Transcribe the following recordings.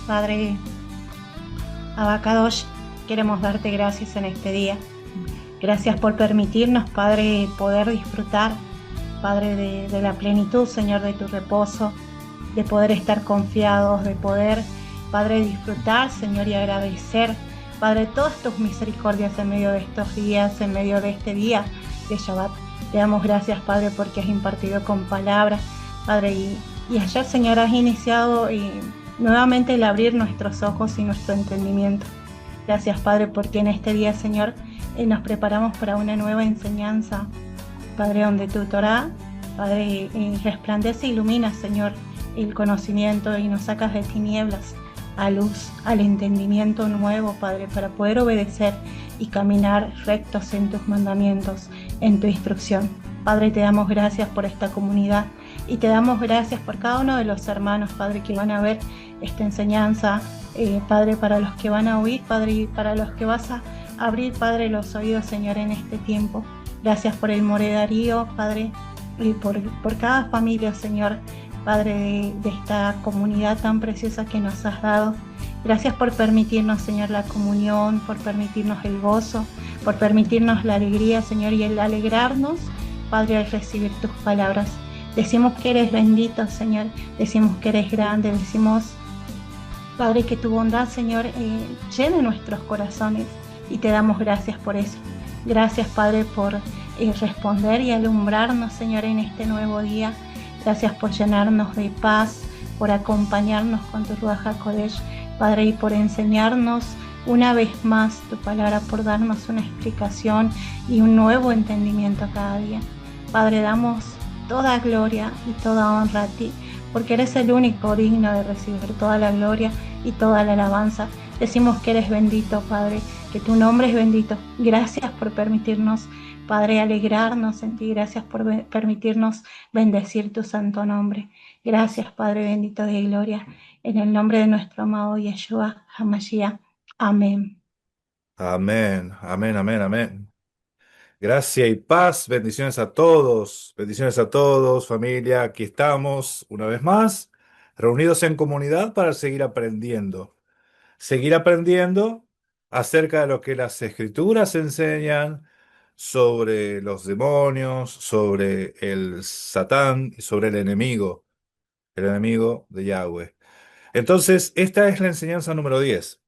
Padre Abacadosh, queremos darte gracias en este día. Gracias por permitirnos, Padre, poder disfrutar, Padre, de la plenitud, Señor, de tu reposo, de poder estar confiados, de poder, Padre, disfrutar, Señor, y agradecer, Padre, todas tus misericordias en medio de estos días, en medio de este día de Shabbat. Te damos gracias, Padre, porque has impartido con palabras, Padre, y ayer, Señor, has iniciado nuevamente el abrir nuestros ojos y nuestro entendimiento. Gracias, Padre, porque en este día, Señor, nos preparamos para una nueva enseñanza, Padre, donde tu Torah, Padre, resplandece e ilumina, Señor, el conocimiento y nos sacas de tinieblas a luz, al entendimiento nuevo, Padre, para poder obedecer y caminar rectos en tus mandamientos, en tu instrucción. Padre, te damos gracias por esta comunidad y te damos gracias por cada uno de los hermanos, Padre, que van a ver esta enseñanza, Padre, para los que van a oír, Padre, y para los que vas a abrir, Padre, los oídos, Señor, en este tiempo. Gracias por el More Darío, Padre, y por cada familia, Señor, Padre, de esta comunidad tan preciosa que nos has dado. Gracias por permitirnos, Señor, la comunión, por permitirnos el gozo, por permitirnos la alegría, Señor, y el alegrarnos, Padre, al recibir tus palabras. Decimos que eres bendito, Señor, decimos que eres grande, decimos, Padre, que tu bondad, Señor, llene nuestros corazones y te damos gracias por eso. Gracias, Padre, por responder y alumbrarnos, Señor, en este nuevo día. Gracias por llenarnos de paz, por acompañarnos con tu Ruach HaKodesh, Padre, y por enseñarnos una vez más tu palabra, por darnos una explicación y un nuevo entendimiento cada día. Padre, damos toda gloria y toda honra a ti, porque eres el único digno de recibir toda la gloria y toda la alabanza. Decimos que eres bendito, Padre, que tu nombre es bendito. Gracias por permitirnos, Padre, alegrarnos en ti. Gracias por permitirnos bendecir tu santo nombre. Gracias, Padre bendito de gloria, en el nombre de nuestro amado Yeshua HaMashiach. Amén. Amén, amén, amén, amén. Gracia y paz, bendiciones a todos, familia. Aquí estamos una vez más, reunidos en comunidad para seguir aprendiendo acerca de lo que las escrituras enseñan sobre los demonios, sobre el Satán y sobre el enemigo de Yahweh. Entonces, esta es la enseñanza número 10.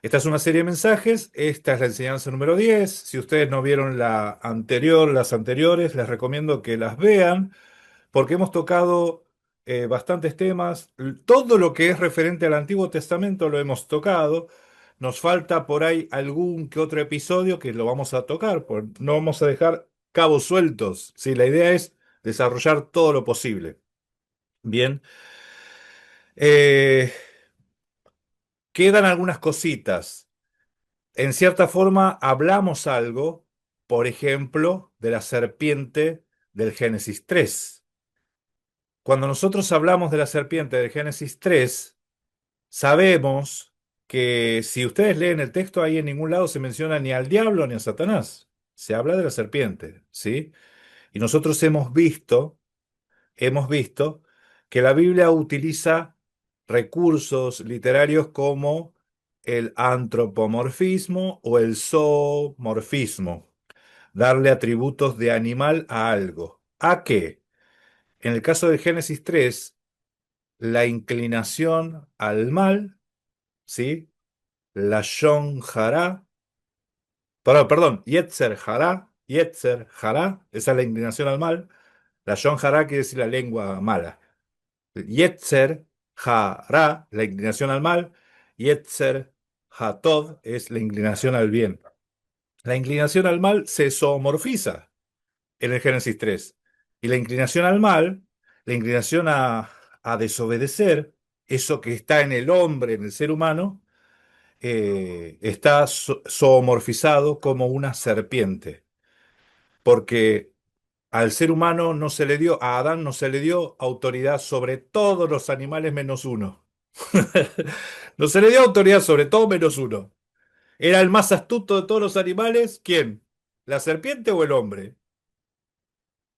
Esta es una serie de mensajes, esta es la enseñanza número 10. Si ustedes no vieron las anteriores, les recomiendo que las vean porque hemos tocado bastantes temas. Todo lo que es referente al Antiguo Testamento lo hemos tocado. Nos falta por ahí algún que otro episodio que lo vamos a tocar, no vamos a dejar cabos sueltos. Sí, la idea es desarrollar todo lo posible. Bien. Eh, Quedan algunas cositas. En cierta forma, hablamos algo, por ejemplo, de la serpiente del Génesis 3. Cuando nosotros hablamos de la serpiente del Génesis 3, sabemos que si ustedes leen el texto, ahí en ningún lado se menciona ni al diablo ni a Satanás. Se habla de la serpiente, ¿sí? Y nosotros hemos visto que la Biblia utiliza recursos literarios como el antropomorfismo o el zoomorfismo, darle atributos de animal a algo. ¿A qué? En el caso de Génesis 3, la inclinación al mal, ¿sí? La Shon Hará, perdón, Yetzer Hará, esa es la inclinación al mal. La Shon Hará quiere decir la lengua mala. Yetzer Hara, la inclinación al mal. Yetzer Hatov es la inclinación al bien. La inclinación al mal se zoomorfiza en el Génesis 3. Y la inclinación al mal, la inclinación a desobedecer, eso que está en el hombre, en el ser humano, está zoomorfizado como una serpiente. Porque al ser humano no se le dio, a Adán no se le dio autoridad sobre todos los animales menos uno. No se le dio autoridad sobre todo menos uno. ¿Era el más astuto de todos los animales? ¿Quién? ¿La serpiente o el hombre?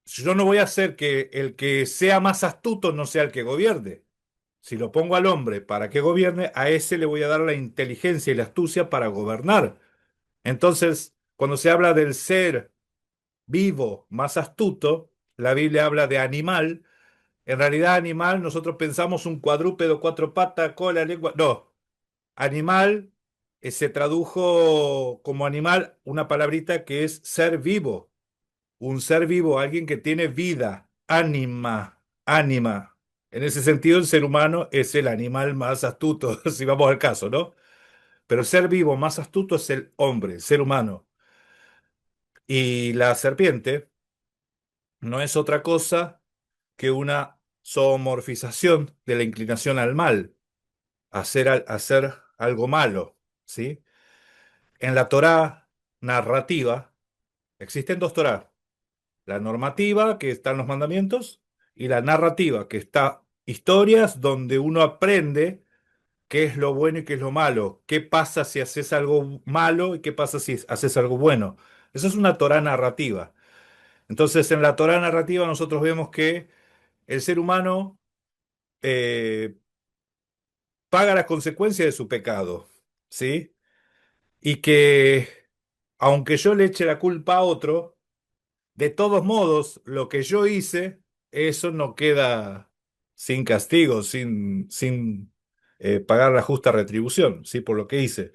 Yo no voy a hacer que el que sea más astuto no sea el que gobierne. Si lo pongo al hombre para que gobierne, a ese le voy a dar la inteligencia y la astucia para gobernar. Entonces, cuando se habla del ser vivo más astuto, la Biblia habla de animal. En realidad, animal, nosotros pensamos un cuadrúpedo, cuatro patas, cola, lengua. No, animal se tradujo como animal una palabrita que es ser vivo. Un ser vivo, alguien que tiene vida, ánima, ánima. En ese sentido, el ser humano es el animal más astuto, si vamos al caso, ¿no? Pero el ser vivo más astuto es el hombre, el ser humano. Y la serpiente no es otra cosa que una zoomorfización de la inclinación al mal, hacer algo malo, ¿sí? En la Torá narrativa existen dos Torá, la normativa, que están los mandamientos, y la narrativa, que está historias donde uno aprende qué es lo bueno y qué es lo malo, qué pasa si haces algo malo y qué pasa si haces algo bueno. Eso es una Torá narrativa. Entonces, en la Torá narrativa nosotros vemos que el ser humano paga las consecuencias de su pecado, ¿sí? Y que aunque yo le eche la culpa a otro, de todos modos, lo que yo hice, eso no queda sin castigo, sin pagar la justa retribución, ¿sí? Por lo que hice.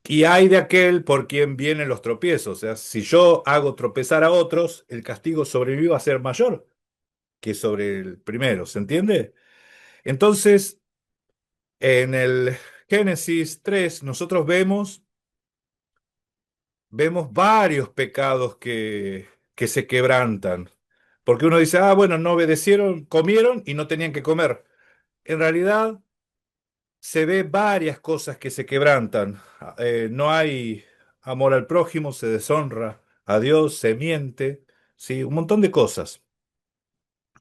Y hay de aquel por quien vienen los tropiezos. O sea, si yo hago tropezar a otros, el castigo sobre mí va a ser mayor que sobre el primero, ¿se entiende? Entonces, en el Génesis 3, nosotros vemos varios pecados que se quebrantan. Porque uno dice, ah, bueno, no obedecieron, comieron y no tenían que comer. En realidad se ve varias cosas que se quebrantan. No hay amor al prójimo, se deshonra a Dios, se miente, sí, un montón de cosas,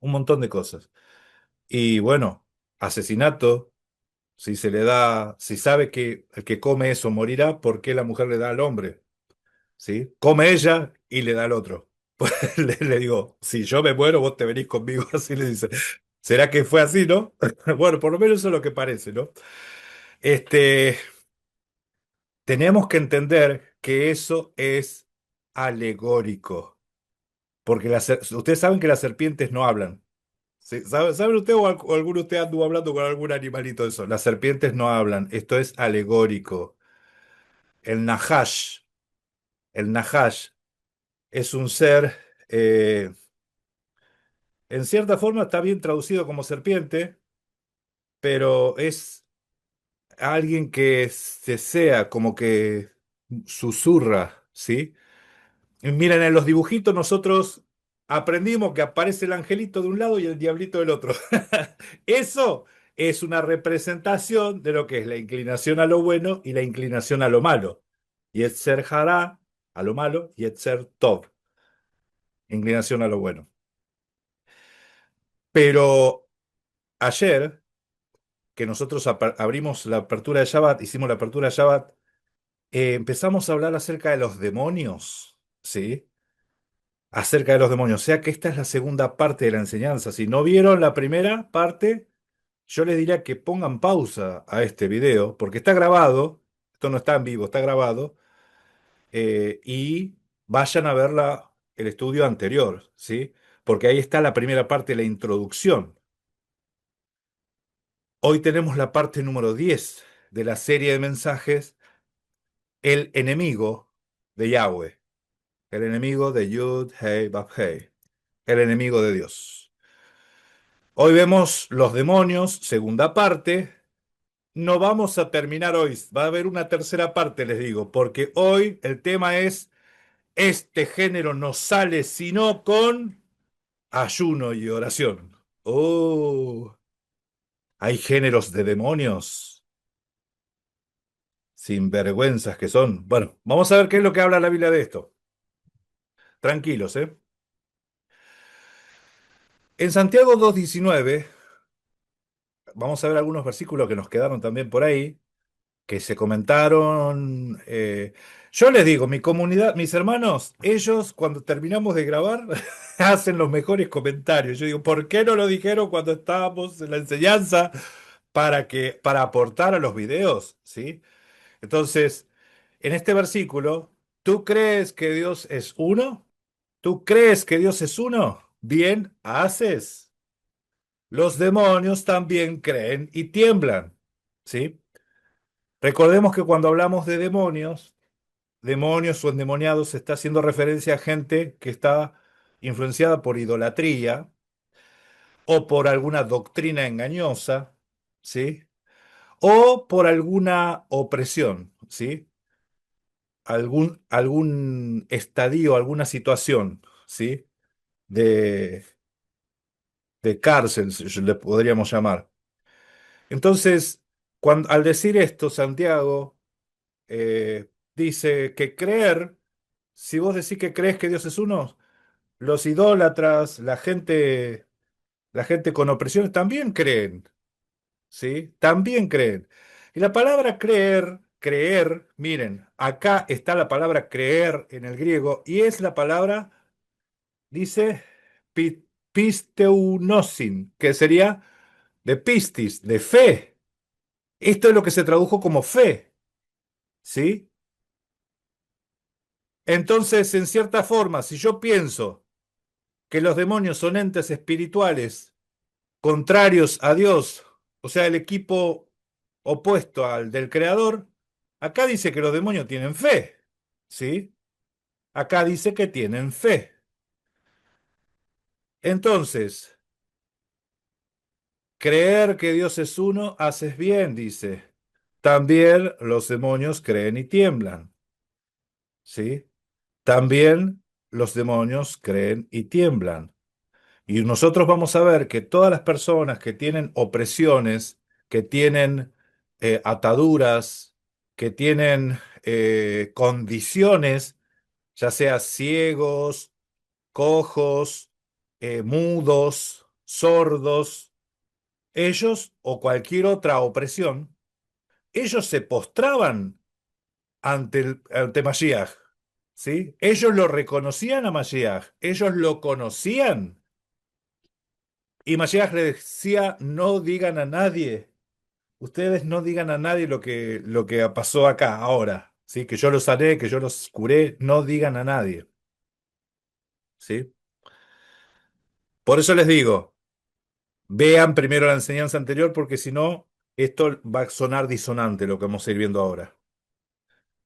un montón de cosas. Y bueno, asesinato, si se le da, si sabe que el que come eso morirá, ¿por qué la mujer le da al hombre? ¿Sí? Come ella y le da al otro. Pues le digo, si yo me muero, vos te venís conmigo, así le dice. ¿Será que fue así, no? Bueno, por lo menos eso es lo que parece, ¿no? Este, tenemos que entender que eso es alegórico, porque ustedes saben que las serpientes no hablan. ¿Sí? ¿Saben ustedes o alguno de ustedes anduvo hablando con algún animalito de eso? Las serpientes no hablan, esto es alegórico. El Nahash, el Nahash es un ser eh, en cierta forma está bien traducido como serpiente, pero es alguien que se sea, como que susurra, ¿sí? Y miren, en los dibujitos nosotros aprendimos que aparece el angelito de un lado y el diablito del otro. Eso es una representación de lo que es la inclinación a lo bueno y la inclinación a lo malo. Yetzer Hara a lo malo, Yetzer Tov, inclinación a lo bueno. Pero ayer que nosotros abrimos la apertura de Shabbat, hicimos la apertura de Shabbat, empezamos a hablar acerca de los demonios, ¿sí? Acerca de los demonios. O sea que esta es la segunda parte de la enseñanza. Si no vieron la primera parte, yo les diría que pongan pausa a este video, porque está grabado, esto no está en vivo, está grabado, y vayan a ver el estudio anterior, ¿sí? Porque ahí está la primera parte, la introducción. Hoy tenemos la parte número 10 de la serie de mensajes el enemigo de Yahweh, el enemigo de Yud, Hei, Vav, Hei, el enemigo de Dios. Hoy vemos los demonios, segunda parte. No vamos a terminar hoy, va a haber una tercera parte, les digo, porque hoy el tema es, este género no sale sino con ayuno y oración. Oh, hay géneros de demonios, sinvergüenzas que son. Bueno, vamos a ver qué es lo que habla la Biblia de esto. Tranquilos, ¿eh? En Santiago 2:19, vamos a ver algunos versículos que nos quedaron también por ahí. que se comentaron. Yo les digo, mi comunidad, mis hermanos, ellos cuando terminamos de grabar hacen los mejores comentarios. Yo digo, ¿por qué no lo dijeron cuando estábamos en la enseñanza para aportar a los videos? ¿Sí? Entonces, en este versículo, ¿tú crees que Dios es uno? ¿Tú crees que Dios es uno? Bien haces. Los demonios también creen y tiemblan. ¿Sí? Recordemos que cuando hablamos de demonios, demonios o endemoniados, se está haciendo referencia a gente que está influenciada por idolatría o por alguna doctrina engañosa, ¿sí? O por alguna opresión, ¿sí? Algún estadio, alguna situación, ¿sí? De, de cárcel, si le podríamos llamar. Entonces, al decir esto, Santiago dice que creer, si vos decís que crees que Dios es uno, los idólatras, la gente con opresiones también creen, ¿sí? También creen. Y la palabra creer, creer, miren, acá está la palabra creer en el griego y es la palabra, dice, pisteunosin, que sería de pistis, de fe. Esto es lo que se tradujo como fe, ¿sí? Entonces, en cierta forma, si yo pienso que los demonios son entes espirituales contrarios a Dios, o sea, el equipo opuesto al del creador, acá dice que los demonios tienen fe, ¿sí? Acá dice que tienen fe. Entonces, creer que Dios es uno, haces bien, dice. También los demonios creen y tiemblan, ¿sí? También los demonios creen y tiemblan. Y nosotros vamos a ver que todas las personas que tienen opresiones, que tienen ataduras, que tienen condiciones, ya sea ciegos, cojos, mudos, sordos, ellos o cualquier otra opresión, ellos se postraban ante Mashiach, ¿sí? Ellos lo reconocían a Mashiach, ellos lo conocían. Y Mashiach le decía, no digan a nadie, ustedes no digan a nadie lo que pasó acá, ahora, ¿sí? Que yo los sané, que yo los curé, no digan a nadie, ¿sí? Por eso les digo, vean primero la enseñanza anterior, porque si no, esto va a sonar disonante lo que vamos a ir viendo ahora.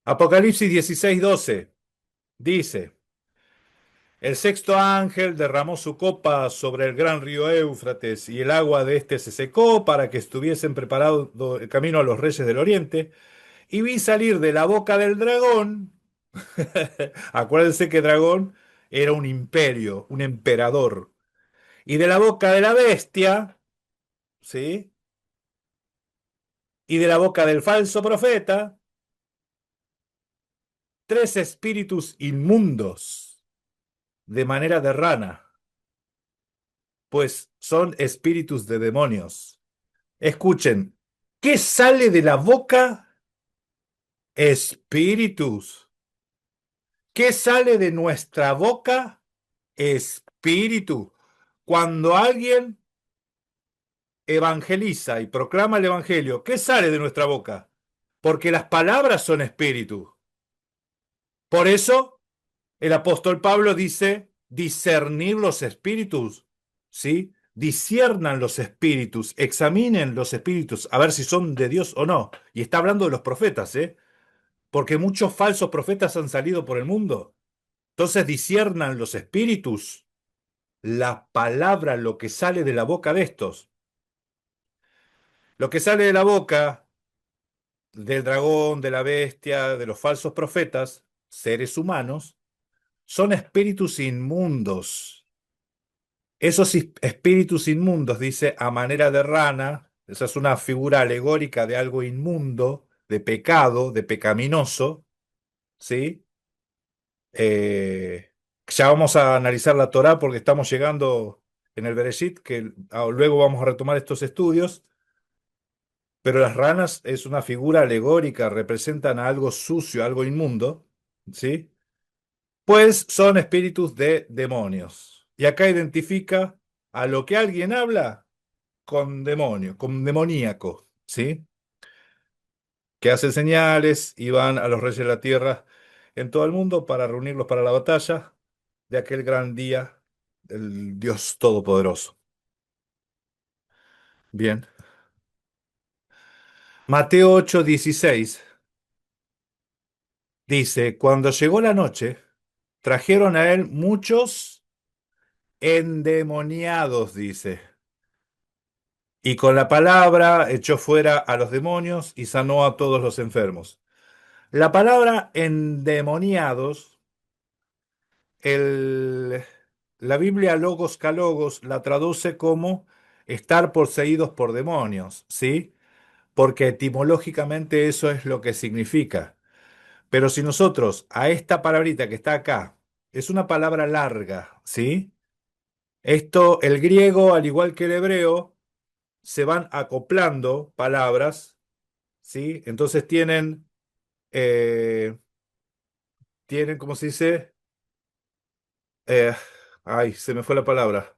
Apocalipsis 16:12 dice, el sexto ángel derramó su copa sobre el gran río Éufrates y el agua de éste se secó para que estuviesen preparados el camino a los reyes del oriente. Y vi salir de la boca del dragón. Acuérdense que dragón era un imperio, un emperador. Y de la boca de la bestia, ¿sí? Y de la boca del falso profeta, tres espíritus inmundos, de manera de rana, pues son espíritus de demonios. Escuchen, ¿qué sale de la boca? Espíritus. ¿Qué sale de nuestra boca? Espíritu. Cuando alguien evangeliza y proclama el evangelio, ¿qué sale de nuestra boca? Porque las palabras son espíritu. Por eso el apóstol Pablo dice discernir los espíritus, ¿sí? Disciernan los espíritus, examinen los espíritus, a ver si son de Dios o no. Y está hablando de los profetas, ¿eh? Porque muchos falsos profetas han salido por el mundo. Entonces disciernan los espíritus, la palabra, lo que sale de la boca de estos. Lo que sale de la boca del dragón, de la bestia, de los falsos profetas, seres humanos, son espíritus inmundos. Esos espíritus inmundos, dice, a manera de rana, esa es una figura alegórica de algo inmundo, de pecado, de pecaminoso, ¿sí? Ya vamos a analizar la Torá porque estamos llegando en el Bereshit, que luego vamos a retomar estos estudios. pero las ranas es una figura alegórica, representan a algo sucio, algo inmundo, ¿sí? Pues son espíritus de demonios. Y acá identifica a lo que alguien habla con demonio, con demoníaco, ¿sí? Que hacen señales y van a los reyes de la tierra en todo el mundo para reunirlos para la batalla de aquel gran día del Dios Todopoderoso. Bien. Mateo 8:16 dice, cuando llegó la noche, trajeron a él muchos endemoniados, dice, y con la palabra echó fuera a los demonios y sanó a todos los enfermos. La palabra endemoniados, el, la Biblia Logos Calogos la traduce como estar poseídos por demonios, ¿sí? Porque etimológicamente eso es lo que significa. Pero si nosotros a esta palabrita que está acá, es una palabra larga, ¿sí? Esto, el griego, al igual que el hebreo, se van acoplando palabras, ¿sí? Entonces tienen, ¿cómo se dice? Eh, ay, se me fue la palabra.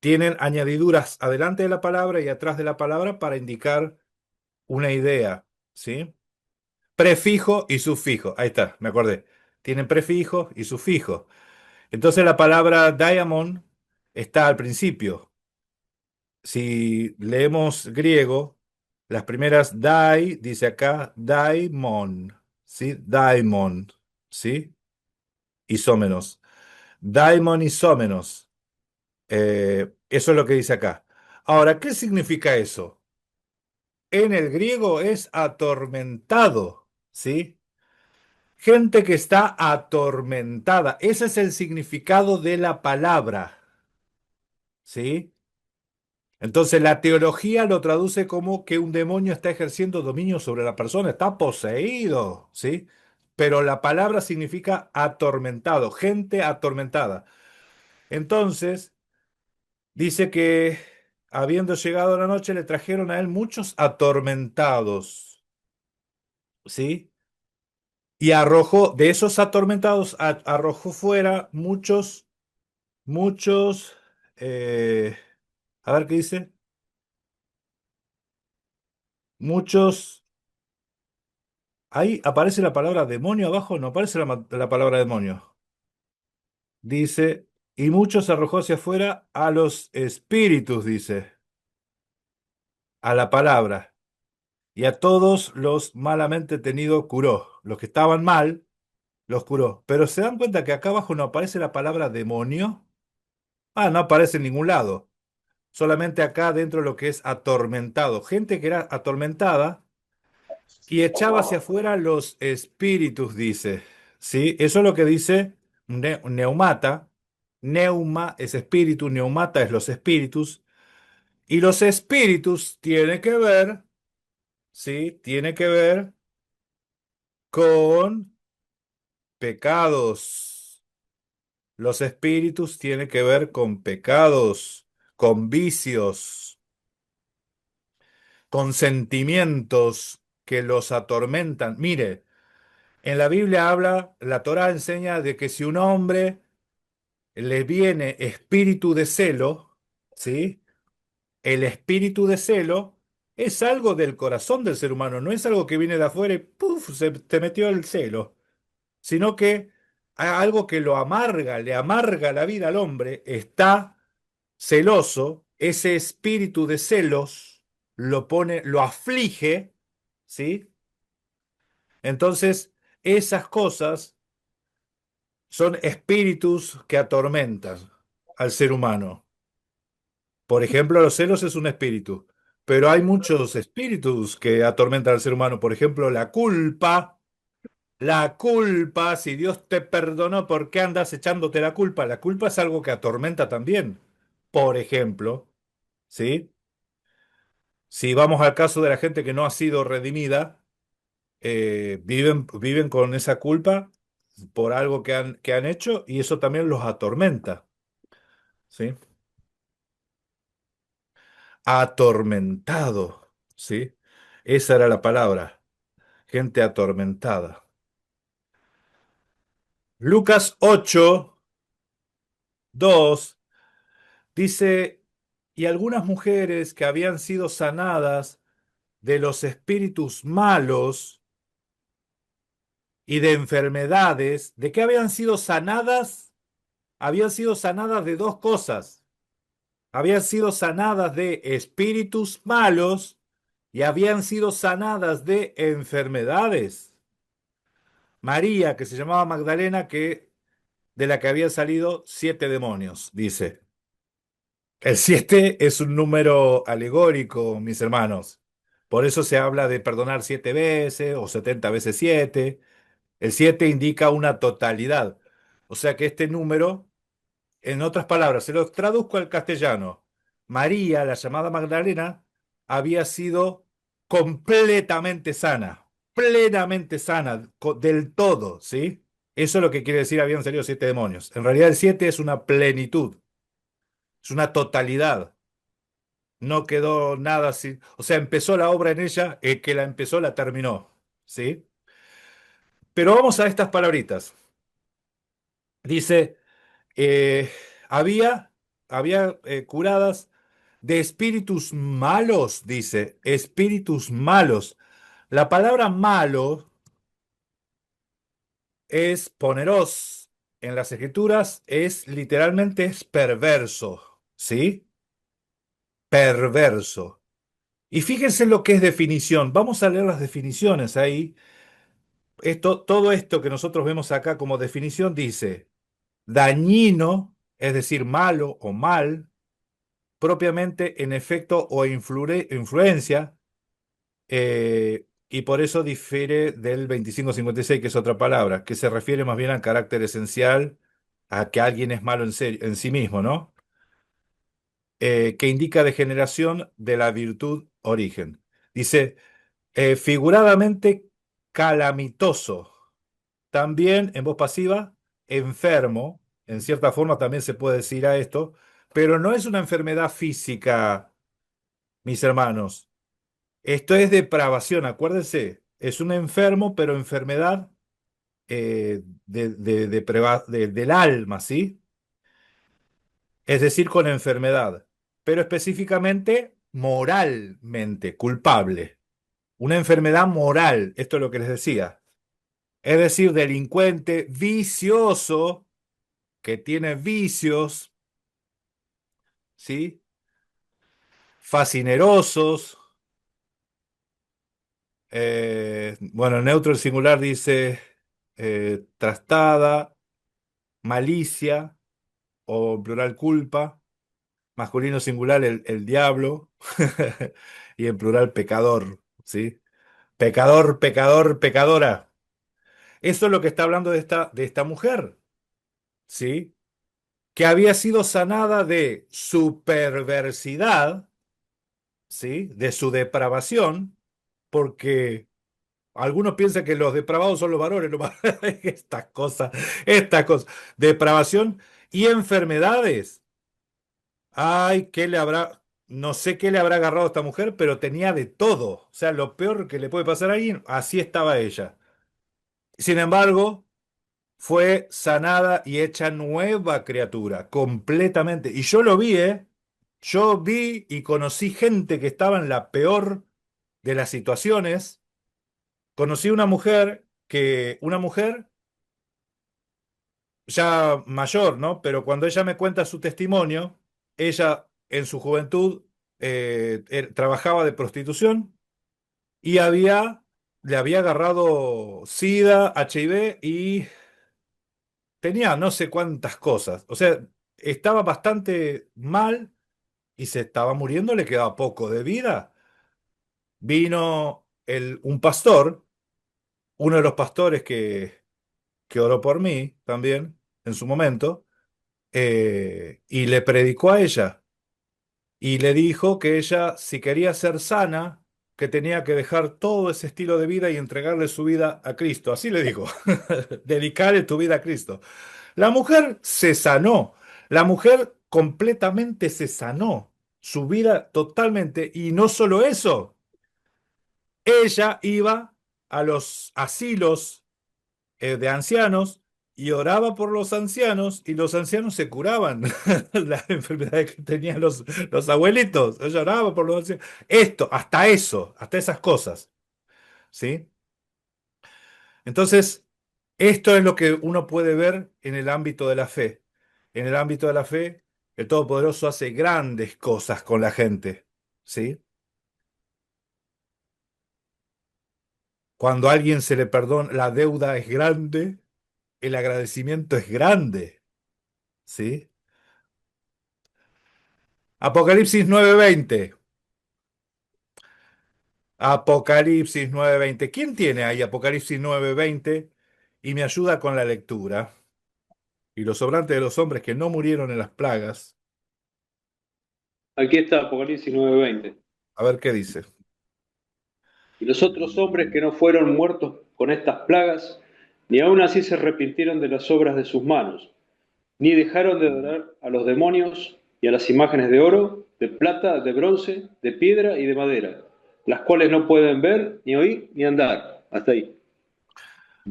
Tienen añadiduras adelante de la palabra y atrás de la palabra para indicar una idea, ¿sí? Prefijo y sufijo. Ahí está, me acordé. Tienen prefijo y sufijo. Entonces la palabra diamond está al principio. Si leemos griego, las primeras dai, dice acá, daimon, ¿sí? Daimon, ¿sí? Isómenos. Daimon isómenos. Eso es lo que dice acá. Ahora, ¿qué significa eso? En el griego es atormentado, ¿sí? Gente que está atormentada. Ese es el significado de la palabra, ¿sí? Entonces la teología lo traduce como que un demonio está ejerciendo dominio sobre la persona, está poseído, ¿sí? Pero la palabra significa atormentado, gente atormentada. Entonces, dice que habiendo llegado la noche le trajeron a él muchos atormentados, ¿sí? Y arrojó, de esos atormentados, arrojó fuera muchos, eh, a ver qué dice, muchos. Ahí aparece la palabra demonio abajo, no aparece la palabra demonio. Dice, y muchos arrojó hacia afuera a los espíritus, dice, a la palabra. Y a todos los malamente tenidos curó. Los que estaban mal, los curó. Pero se dan cuenta que acá abajo no aparece la palabra demonio. Ah, no aparece en ningún lado. Solamente acá dentro de lo que es atormentado. Gente que era atormentada y echaba hacia afuera los espíritus, dice. ¿Sí? Eso es lo que dice neumata. Neuma es espíritu, neumata es los espíritus. Y los espíritus tiene que ver, ¿sí? Tiene que ver con pecados. Los espíritus tienen que ver con pecados, con vicios, con sentimientos que los atormentan. Mire, en la Biblia habla, la Torá enseña de que si un hombre le viene espíritu de celo, ¿sí? El espíritu de celo es algo del corazón del ser humano, no es algo que viene de afuera y ¡puf! Se te metió el celo, sino que algo que lo amarga, le amarga la vida al hombre, está celoso, ese espíritu de celos lo pone, lo aflige, ¿sí? Entonces, esas cosas son espíritus que atormentan al ser humano. Por ejemplo, los celos es un espíritu, pero hay muchos espíritus que atormentan al ser humano. Por ejemplo, la culpa, si Dios te perdonó, ¿por qué andas echándote la culpa? La culpa es algo que atormenta también. Por ejemplo, ¿sí? Si vamos al caso de la gente que no ha sido redimida, viven con esa culpa por algo que han hecho y eso también los atormenta, ¿sí? Atormentado. ¿sí? Esa era la palabra, gente atormentada. Lucas 8:2 dice, y algunas mujeres que habían sido sanadas de los espíritus malos y de enfermedades, ¿de qué habían sido sanadas? Habían sido sanadas de dos cosas. Habían sido sanadas de espíritus malos y habían sido sanadas de enfermedades. María, que se llamaba Magdalena, de la que habían salido 7 demonios, dice. El 7 es un número alegórico, mis hermanos. Por eso se habla de perdonar 7 veces o 70 veces 7. El 7 indica una totalidad. O sea que este número, en otras palabras, se lo traduzco al castellano. María, la llamada Magdalena, había sido completamente sana, plenamente sana, del todo, ¿sí? Eso es lo que quiere decir habían salido 7 demonios. En realidad el 7 es una plenitud, es una totalidad. No quedó nada así. O sea, empezó la obra en ella, el que la empezó la terminó, ¿sí? Pero vamos a estas palabritas. Dice, eh, había, había curadas de espíritus malos, dice, espíritus malos. La palabra malo es poneros. En las escrituras es literalmente es perverso, ¿sí? Perverso. Y fíjense lo que es definición. Vamos a leer las definiciones ahí. Todo esto que nosotros vemos acá como definición dice dañino, es decir, malo o mal, propiamente en efecto o influencia, y por eso difiere del 2556, que es otra palabra, que se refiere más bien al carácter esencial, a que alguien es malo en sí mismo, ¿no? Que indica degeneración de la virtud origen. Dice, figuradamente calamitoso. También en voz pasiva, enfermo, en cierta forma también se puede decir a esto, pero no es una enfermedad física, mis hermanos. Esto es depravación, acuérdense, es un enfermo, pero enfermedad del alma, ¿sí? Es decir, con enfermedad, pero específicamente moralmente culpable. Una enfermedad moral, esto es lo que les decía. Es decir, delincuente, vicioso, que tiene vicios, ¿sí? Fascinerosos. Bueno, neutro el singular dice trastada, malicia o en plural culpa. Masculino singular el diablo y en plural pecador, ¿sí? Pecador, pecador, pecadora. Eso es lo que está hablando de esta mujer, ¿sí? Que había sido sanada de su perversidad, ¿sí? De su depravación, porque algunos piensan que los depravados son los varones, estas cosas, depravación y enfermedades. Ay, no sé qué le habrá agarrado a esta mujer, pero tenía de todo. O sea, lo peor que le puede pasar a alguien, así estaba ella. Sin embargo, fue sanada y hecha nueva criatura, completamente. Y yo lo vi, ¿eh? Yo vi y conocí gente que estaba en la peor de las situaciones. Conocí una mujer ya mayor, ¿no? Pero cuando ella me cuenta su testimonio, ella en su juventud trabajaba de prostitución y le había agarrado SIDA, HIV y tenía no sé cuántas cosas. O sea, estaba bastante mal y se estaba muriendo, le quedaba poco de vida. Vino un pastor, uno de los pastores que oró por mí también en su momento, y le predicó a ella y le dijo que ella, si quería ser sana, que tenía que dejar todo ese estilo de vida y entregarle su vida a Cristo. Así le dijo, dedicarle tu vida a Cristo. La mujer se sanó, la mujer completamente se sanó, su vida totalmente, y no solo eso. Ella iba a los asilos de ancianos y oraba por los ancianos y los ancianos se curaban las enfermedades que tenían los abuelitos. Ella oraba por los ancianos. Esto, hasta eso, hasta esas cosas, ¿sí? Entonces, esto es lo que uno puede ver en el ámbito de la fe. En el ámbito de la fe, el Todopoderoso hace grandes cosas con la gente, ¿sí? Cuando a alguien se le perdona, la deuda es grande, el agradecimiento es grande, ¿sí? Apocalipsis 9:20. Apocalipsis 9:20. ¿Quién tiene ahí Apocalipsis 9:20? Y me ayuda con la lectura. Y los sobrantes de los hombres que no murieron en las plagas. Aquí está Apocalipsis 9:20. A ver qué dice. Y los otros hombres que no fueron muertos con estas plagas, ni aun así se arrepintieron de las obras de sus manos, ni dejaron de adorar a los demonios y a las imágenes de oro, de plata, de bronce, de piedra y de madera, las cuales no pueden ver, ni oír, ni andar. Hasta ahí.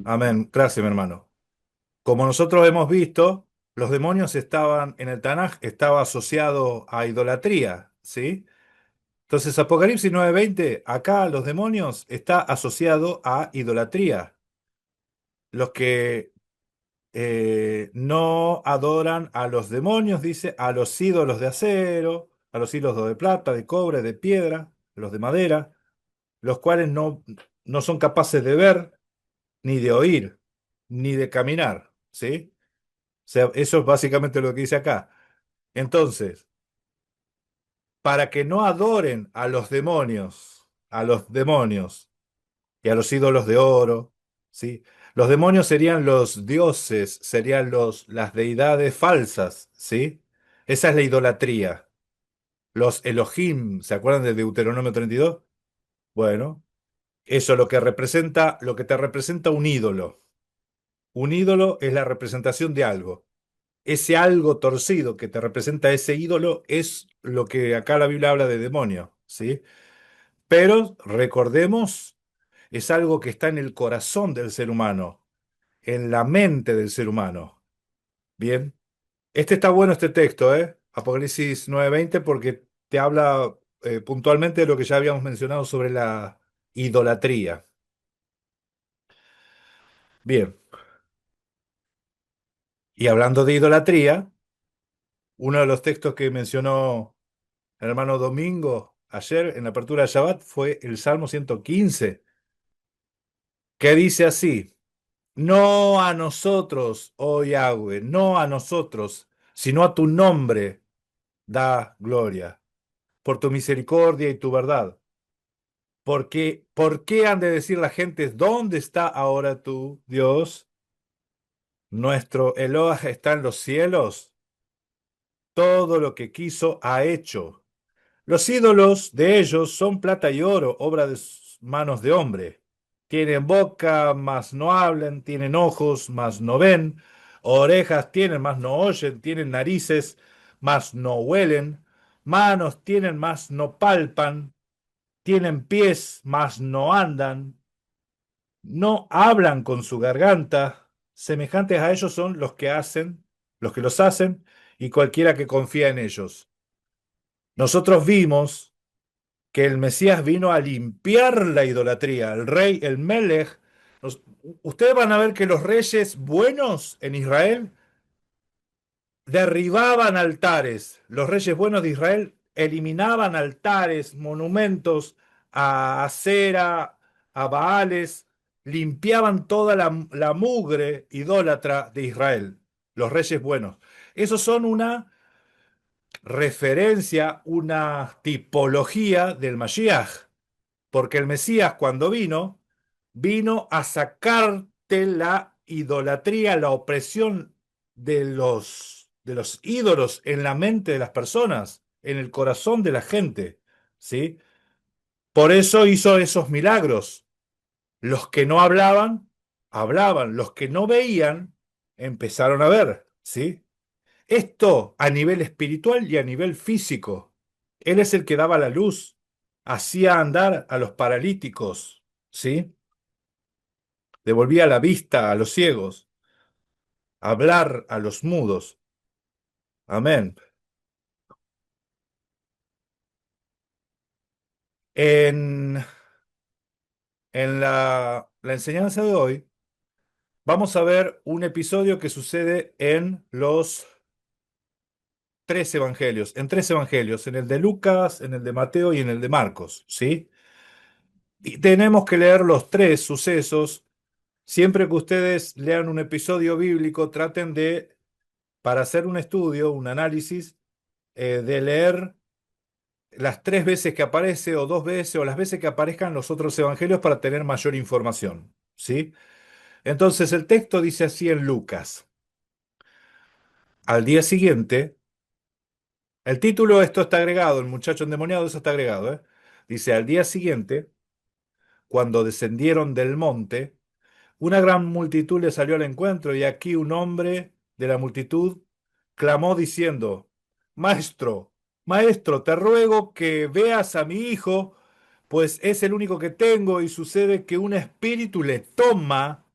Amén. Gracias, mi hermano. Como nosotros hemos visto, los demonios estaban en el Tanaj, estaba asociado a idolatría, ¿sí? Entonces, Apocalipsis 9:20, acá los demonios está asociado a idolatría. Los que no adoran a los demonios, dice, a los ídolos de acero, a los ídolos de plata, de cobre, de piedra, los de madera, los cuales no son capaces de ver, ni de oír, ni de caminar, ¿sí? O sea, eso es básicamente lo que dice acá. Entonces, para que no adoren a los demonios y a los ídolos de oro, ¿sí? Los demonios serían los dioses, serían las deidades falsas, ¿sí? Esa es la idolatría. Los Elohim, ¿se acuerdan de Deuteronomio 32? Bueno, eso lo que te representa un ídolo. Un ídolo es la representación de algo. Ese algo torcido que te representa ese ídolo es lo que acá la Biblia habla de demonio, ¿sí? Pero recordemos, es algo que está en el corazón del ser humano, en la mente del ser humano. Bien, este está bueno este texto, ¿eh? Apocalipsis 9:20, porque te habla puntualmente de lo que ya habíamos mencionado sobre la idolatría. Bien, y hablando de idolatría, uno de los textos que mencionó el hermano Domingo ayer en la apertura de Shabbat fue el Salmo 115, que dice así: No a nosotros, oh Yahweh, no a nosotros, sino a tu nombre da gloria, por tu misericordia y tu verdad. Porque, ¿por qué han de decir la gente, ¿dónde está ahora tu Dios? Nuestro Eloah está en los cielos, todo lo que quiso ha hecho. Los ídolos de ellos son plata y oro, obra de sus manos de hombre. Tienen boca, mas no hablan, tienen ojos, mas no ven, orejas tienen, mas no oyen, tienen narices, mas no huelen, manos tienen, mas no palpan, tienen pies, mas no andan, no hablan con su garganta. Semejantes a ellos son los que los hacen, y cualquiera que confía en ellos. Nosotros vimos que el Mesías vino a limpiar la idolatría. El rey, el Melech. Ustedes van a ver que los reyes buenos en Israel derribaban altares. Los reyes buenos de Israel eliminaban altares, monumentos a Acera, a Baales, limpiaban toda la mugre idólatra de Israel. Los reyes buenos. Esos son una referencia, una tipología del Mashiach. Porque el Mesías cuando vino a sacarte la idolatría, la opresión de los ídolos en la mente de las personas, en el corazón de la gente, ¿sí? Por eso hizo esos milagros. Los que no hablaban, hablaban. Los que no veían, empezaron a ver, ¿sí? Esto a nivel espiritual y a nivel físico. Él es el que daba la luz hacía andar a los paralíticos, ¿sí? Devolvía la vista a los ciegos, hablar a los mudos. Amén. En, en la enseñanza de hoy vamos a ver un episodio que sucede en los tres evangelios, en el de Lucas, en el de Mateo y en el de Marcos, ¿sí? Y tenemos que leer los tres sucesos. Siempre que ustedes lean un episodio bíblico, traten de, para hacer un estudio, un análisis, de leer las tres veces que aparece o dos veces o las veces que aparezcan los otros evangelios para tener mayor información, ¿sí? Entonces el texto dice así en Lucas. Al día siguiente, el título, esto está agregado, el muchacho endemoniado, eso está agregado, ¿eh? Dice, al día siguiente, cuando descendieron del monte, una gran multitud le salió al encuentro y aquí un hombre de la multitud clamó diciendo, Maestro, maestro, te ruego que veas a mi hijo, pues es el único que tengo y sucede que un espíritu le toma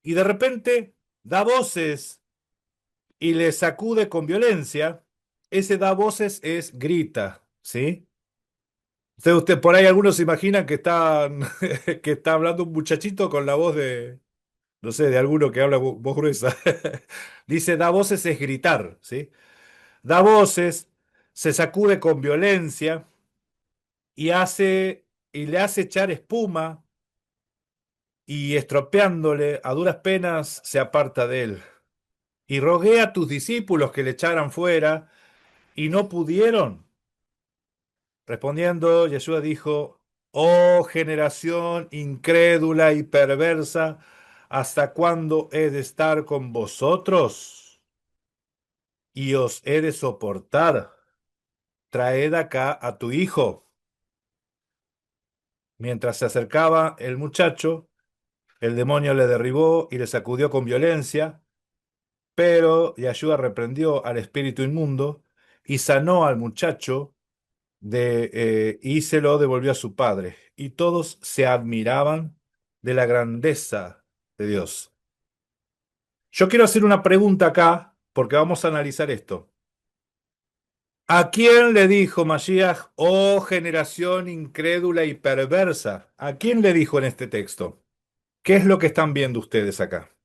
y de repente da voces y le sacude con violencia. Ese da voces es grita, ¿sí? Usted por ahí algunos se imaginan que que está hablando un muchachito con la voz de, no sé, de alguno que habla voz gruesa. Dice, da voces es gritar, ¿sí? Da voces, se sacude con violencia y y le hace echar espuma y estropeándole a duras penas se aparta de él. Y rogué a tus discípulos que le echaran fuera y no pudieron. Respondiendo, Yeshua dijo, oh generación incrédula y perversa, ¿hasta cuándo he de estar con vosotros? Y os he de soportar. Traed acá a tu hijo. Mientras se acercaba el muchacho, el demonio le derribó y le sacudió con violencia, pero Yeshua reprendió al espíritu inmundo y sanó al muchacho y se lo devolvió a su padre. Y todos se admiraban de la grandeza de Dios. Yo quiero hacer una pregunta acá, porque vamos a analizar esto. ¿A quién le dijo Mashiach, oh generación incrédula y perversa? ¿A quién le dijo en este texto? ¿Qué es lo que están viendo ustedes acá?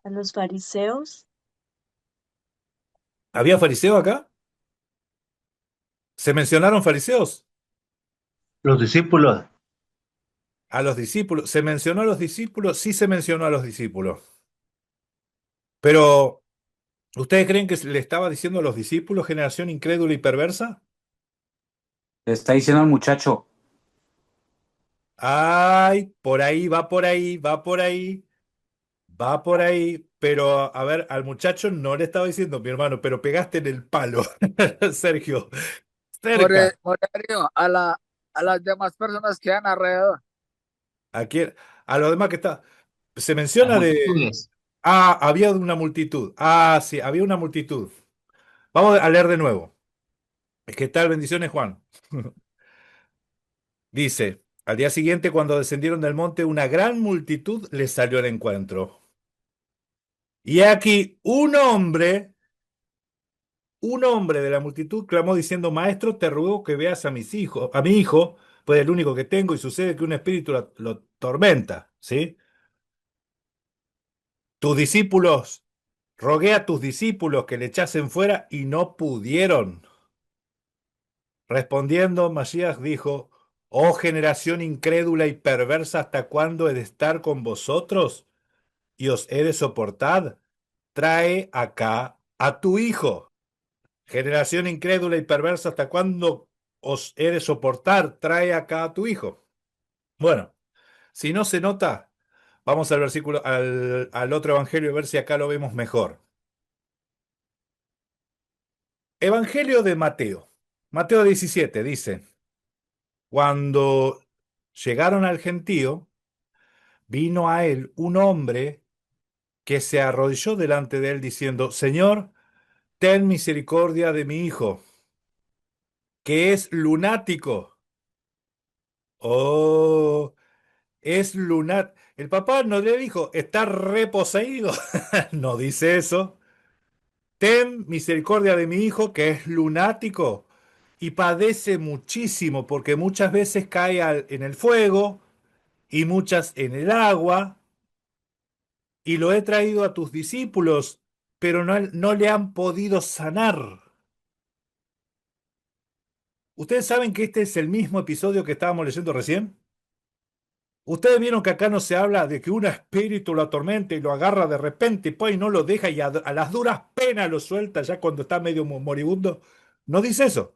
A los fariseos. ¿Había fariseo acá? ¿Se mencionaron fariseos? Los discípulos. A los discípulos. ¿Se mencionó a los discípulos? Sí se mencionó a los discípulos. Pero, ¿ustedes creen que le estaba diciendo a los discípulos generación incrédula y perversa? Le está diciendo al muchacho. Ay, por ahí, va por ahí, va por ahí, va por ahí. Pero, a ver, al muchacho no le estaba diciendo, mi hermano, pero pegaste en el palo, Sergio. Cerca. Morario, a las demás personas que han alrededor. ¿A quién? A lo demás que está. Se Las menciona de. multitudes. Ah, había una multitud. Ah, sí, había una multitud. Vamos a leer de nuevo. ¿Qué tal? Bendiciones, Juan. Dice, al día siguiente, cuando descendieron del monte, una gran multitud les salió al encuentro. Y aquí un hombre de la multitud clamó diciendo, Maestro, te ruego que veas a mis hijos, a mi hijo, pues es el único que tengo, y sucede que un espíritu lo tormenta, ¿sí? Tus discípulos, rogué a tus discípulos que le echasen fuera y no pudieron. Respondiendo, Masías dijo, oh generación incrédula y perversa, ¿hasta cuándo he de estar con vosotros? Y os he de soportar. Trae acá a tu hijo. Generación incrédula y perversa, ¿hasta cuándo os he de soportar? Trae acá a tu hijo. Bueno, si no se nota, vamos al versículo, al otro evangelio a ver si acá lo vemos mejor. Evangelio de Mateo. Mateo 17 dice, cuando llegaron al gentío, vino a él un hombre que se arrodilló delante de él diciendo, Señor, ten misericordia de mi hijo, que es lunático Oh, es lunar. El papá no le dijo, está reposeído. No dice eso. Ten misericordia de mi hijo que es lunático y padece muchísimo porque muchas veces cae en el fuego y muchas en el agua y lo he traído a tus discípulos, pero no le han podido sanar. ¿Ustedes saben que este es el mismo episodio que estábamos leyendo recién? Ustedes vieron que acá no se habla de que un espíritu lo atormenta y lo agarra de repente y pues no lo deja y a las duras penas lo suelta ya cuando está medio moribundo. No dice eso.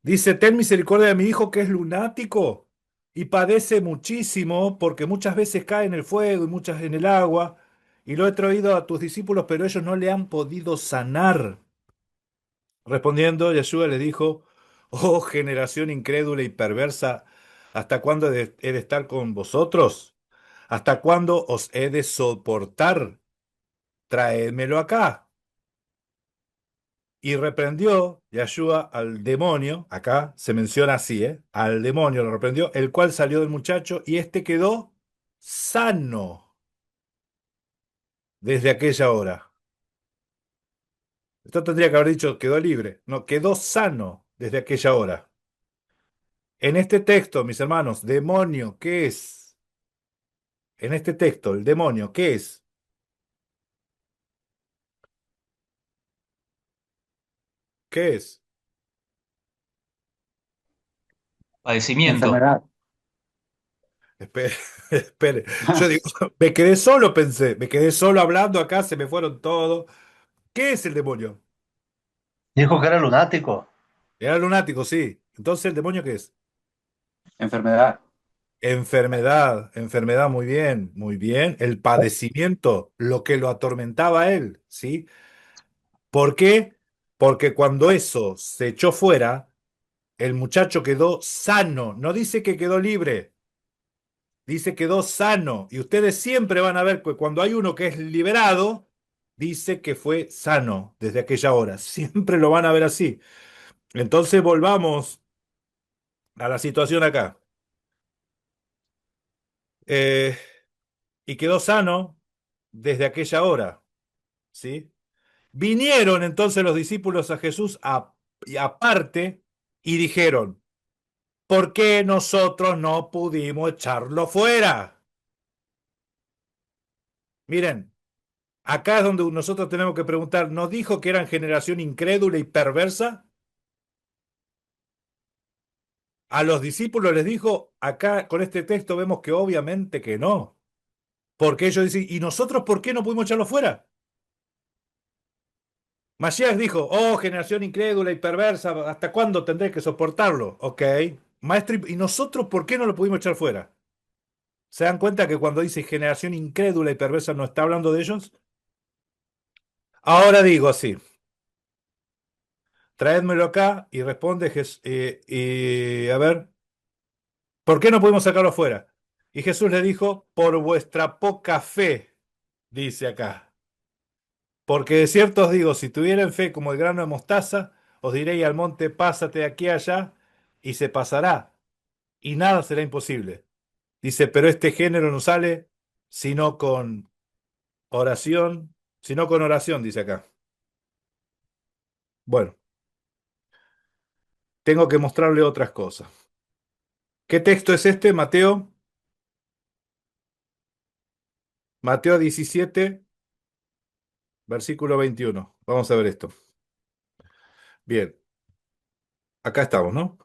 Dice, ten misericordia de mi hijo que es lunático y padece muchísimo porque muchas veces cae en el fuego y muchas en el agua. Y lo he traído a tus discípulos, pero ellos no le han podido sanar. Respondiendo, Yeshua le dijo, oh generación incrédula y perversa, ¿hasta cuándo he de estar con vosotros? ¿Hasta cuándo os he de soportar? Traédmelo acá. Y reprendió Yeshua al demonio, acá se menciona así, al demonio lo reprendió, el cual salió del muchacho y éste quedó sano desde aquella hora. Esto tendría que haber dicho quedó libre, no, quedó sano desde aquella hora. En este texto, mis hermanos, demonio, ¿qué es? En este texto, el demonio, ¿qué es? ¿Qué es? Padecimiento. Enfermedad. Espere, espere. Yo digo, me quedé solo, pensé, me quedé solo hablando acá, se me fueron todos. ¿Qué es el demonio? Dijo que era lunático. Era lunático, sí. Entonces, ¿el demonio qué es? Enfermedad. Enfermedad, enfermedad, muy bien, muy bien. El padecimiento, lo que lo atormentaba a él, ¿sí? ¿Por qué? Porque cuando eso se echó fuera, el muchacho quedó sano. No dice que quedó libre, dice quedó sano. Y ustedes siempre van a ver que cuando hay uno que es liberado, dice que fue sano desde aquella hora. Siempre lo van a ver así. Entonces volvamos a la situación acá. Eh, y quedó sano desde aquella hora, ¿sí? Vinieron entonces los discípulos a Jesús y aparte y dijeron, ¿por qué nosotros no pudimos echarlo fuera? Miren, acá es donde nosotros tenemos que preguntar, ¿nos dijo que eran generación incrédula y perversa? A los discípulos les dijo, acá con este texto vemos que obviamente que no, porque ellos dicen, ¿y nosotros por qué no pudimos echarlo fuera? Masías dijo, oh, generación incrédula y perversa, ¿hasta cuándo tendré que soportarlo? Ok. Maestro, ¿y nosotros por qué no lo pudimos echar fuera? ¿Se dan cuenta que cuando dice generación incrédula y perversa no está hablando de ellos? Ahora digo así, traédmelo acá y responde, y a ver, ¿por qué no pudimos sacarlo fuera? Y Jesús le dijo, por vuestra poca fe, dice acá. Porque de cierto os digo, si tuvieran fe como el grano de mostaza, os diréis al monte, pásate de aquí a allá, y se pasará, y nada será imposible. Dice, pero este género no sale sino con oración, sino con oración, dice acá. Bueno, tengo que mostrarle otras cosas. ¿Qué texto es este, Mateo? Mateo 17, versículo 21. Vamos a ver esto. Bien, acá estamos, ¿no?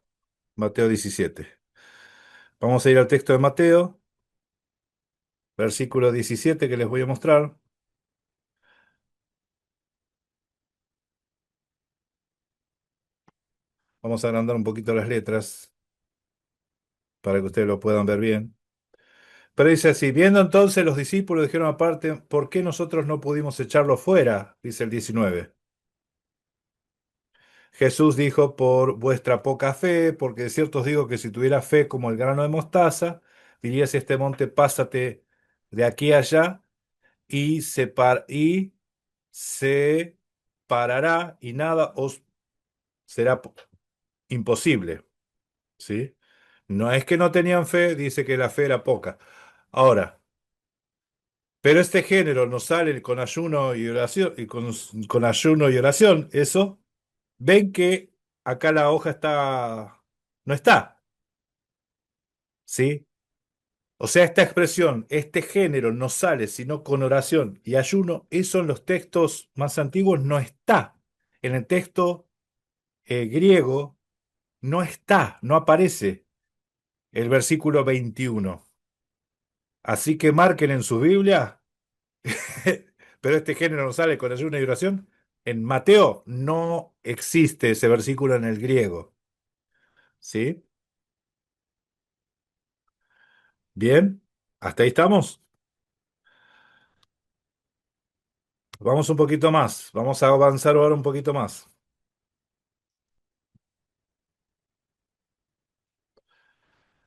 Mateo 17. Vamos a ir al texto de Mateo, versículo 17 que les voy a mostrar. Vamos a agrandar un poquito las letras para que ustedes lo puedan ver bien. Pero dice así, viendo entonces los discípulos dijeron aparte, ¿por qué nosotros no pudimos echarlo fuera? Dice el 19. Jesús dijo, por vuestra poca fe, porque de cierto os digo que si tuviera fe como el grano de mostaza, dirías a este monte, pásate de aquí a allá, y se parará, y nada os será imposible. ¿Sí? No es que no tenían fe, dice que la fe era poca. Ahora, pero este género no sale con ayuno y oración, y con ayuno y oración, eso. Ven que acá la hoja no está, ¿sí? O sea, esta expresión, este género no sale sino con oración y ayuno, eso en los textos más antiguos no está. En el texto griego no está, no aparece el versículo 21. Así que marquen en su Biblia, pero este género no sale con ayuno y oración. En Mateo no existe ese versículo en el griego, ¿sí? Bien, hasta ahí estamos. Vamos un poquito más, vamos a avanzar ahora un poquito más.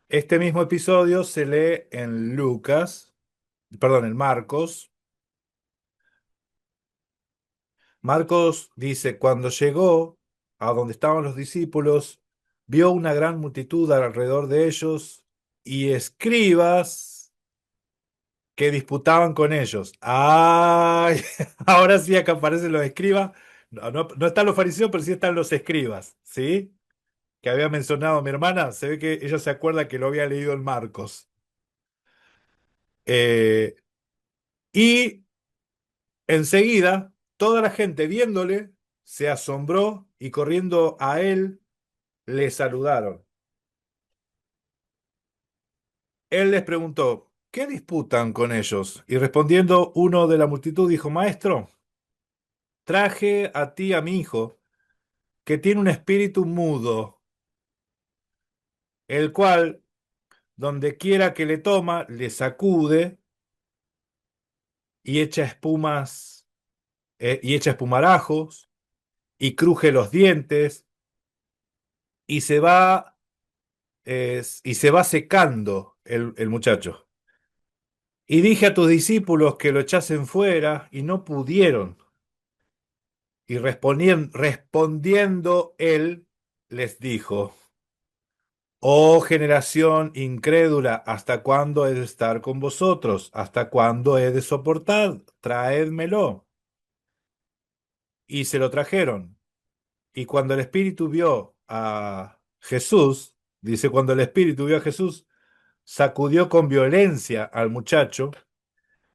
Este mismo episodio se lee en Lucas, perdón, en Marcos. Marcos dice, cuando llegó a donde estaban los discípulos, vio una gran multitud alrededor de ellos y escribas que disputaban con ellos. ¡Ay! Ahora sí acá aparecen los escribas. No están los fariseos, pero sí están los escribas, ¿sí? Que había mencionado mi hermana, se ve que ella se acuerda que lo había leído en Marcos. Eh, y enseguida, toda la gente viéndole se asombró y corriendo a él le saludaron. Él les preguntó, ¿qué disputan con ellos? Y respondiendo uno de la multitud dijo, Maestro, traje a ti a mi hijo, que tiene un espíritu mudo, el cual, donde quiera que le toma, le sacude y echa espumas, y echa espumarajos, y cruje los dientes, y se va secando el muchacho. Y dije a tus discípulos que lo echasen fuera, y no pudieron. Y respondiendo él, les dijo, Oh generación incrédula, ¿hasta cuándo he de estar con vosotros? ¿Hasta cuándo he de soportar? Traédmelo. Y se lo trajeron. Y cuando el Espíritu vio a Jesús, dice, cuando el Espíritu vio a Jesús, sacudió con violencia al muchacho,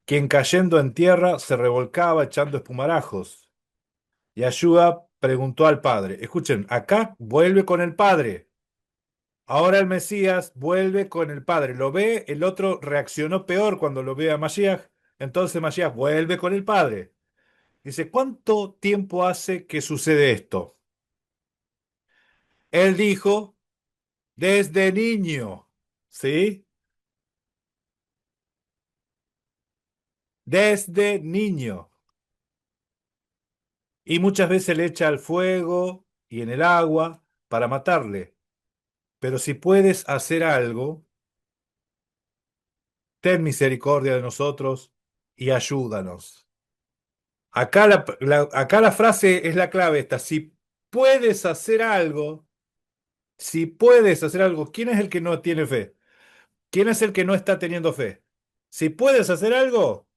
quien cayendo en tierra se revolcaba echando espumarajos. Y Ayuda preguntó al padre, escuchen, acá vuelve con el padre. Ahora el Mesías vuelve con el padre. Lo ve, el otro reaccionó peor cuando lo ve a Mashiach. Entonces Mashiach vuelve con el padre. Dice, ¿cuánto tiempo hace que sucede esto? Él dijo, desde niño. ¿Sí? Desde niño. Y muchas veces le echa al fuego y en el agua para matarle. Pero si puedes hacer algo, ten misericordia de nosotros y ayúdanos. Acá la frase es la clave esta. Si puedes hacer algo, si puedes hacer algo, ¿quién es el que no tiene fe? ¿Quién es el que no está teniendo fe? Si puedes hacer algo,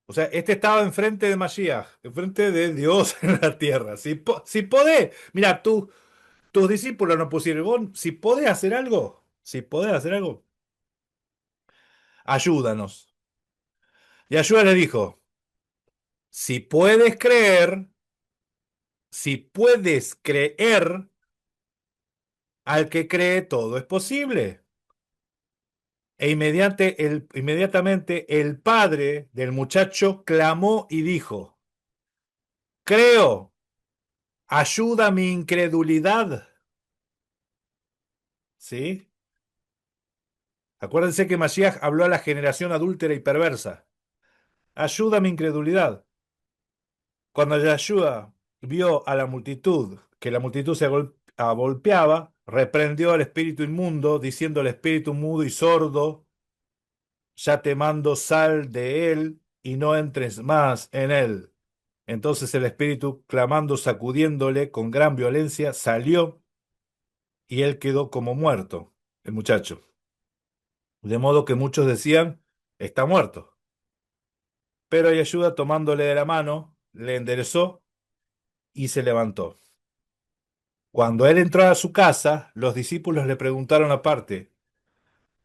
o sea, este estaba enfrente de Mashiach, enfrente de Dios en la tierra. Si podés, mira, tus discípulos no pusieron, vos, si podés hacer algo, ayúdanos. Y Ayuda le dijo, si puedes creer, si puedes creer, al que cree todo es posible. E inmediatamente el padre del muchacho clamó y dijo, creo, ayuda mi incredulidad. ¿Sí? Acuérdense que Mashiach habló a la generación adúltera y perversa. Ayuda mi incredulidad. Cuando Yeshua vio a la multitud, que la multitud se agolpeaba, reprendió al espíritu inmundo, diciendo al espíritu mudo y sordo, ya te mando sal de él y no entres más en él. Entonces el espíritu, clamando, sacudiéndole con gran violencia, salió y él quedó como muerto. el muchacho. De modo que muchos decían, está muerto. Pero ayuda tomándole de la mano, le enderezó y se levantó. Cuando él entró a su casa, los discípulos le preguntaron aparte,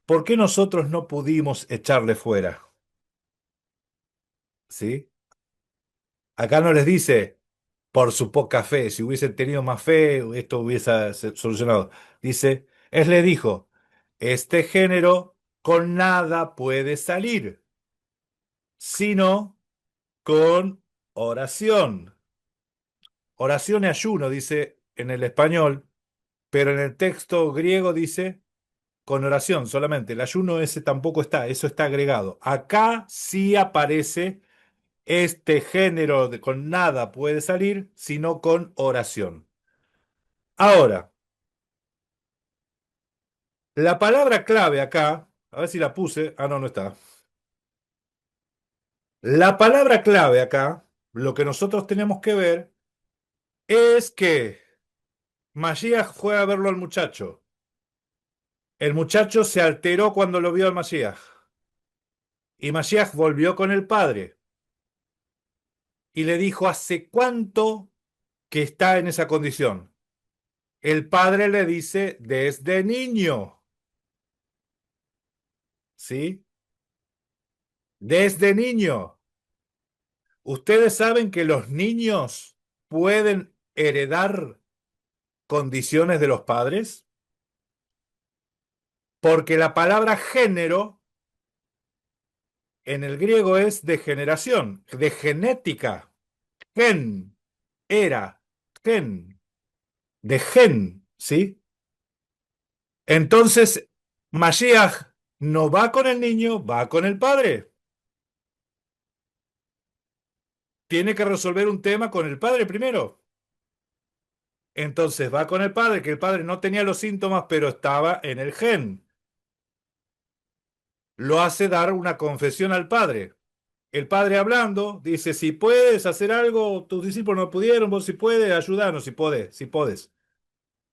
¿por qué nosotros no pudimos echarle fuera? ¿Sí? Acá no les dice, por su poca fe, si hubiesen tenido más fe, esto hubiese solucionado. Dice, él le dijo, este género con nada puede salir, sino con oración. Oración y ayuno, dice en el español, pero en el texto griego dice con oración solamente. El ayuno ese tampoco está, eso está agregado. Acá sí aparece este género de con nada puede salir, sino con oración. Ahora, la palabra clave acá, a ver si la puse, no, no está. La palabra clave acá, lo que nosotros tenemos que ver es que Mashiach fue a verlo al muchacho. El muchacho se alteró cuando lo vio al Mashiach. Y Mashiach volvió con el padre y le dijo, ¿hace cuánto que está en esa condición? El padre le dice, desde niño. ¿Sí? Desde niño. Ustedes saben que los niños pueden heredar condiciones de los padres, porque la palabra género en el griego es de generación, de genética. Gen, era, gen, de gen, ¿sí? Entonces, Mashiach no va con el niño, va con el padre. Tiene que resolver un tema con el padre primero. Entonces va con el padre, que el padre no tenía los síntomas, pero estaba en el gen. Lo hace dar una confesión al padre. El padre hablando dice, si puedes hacer algo, tus discípulos no pudieron, vos si puedes, ayudarnos, si podés, si podés.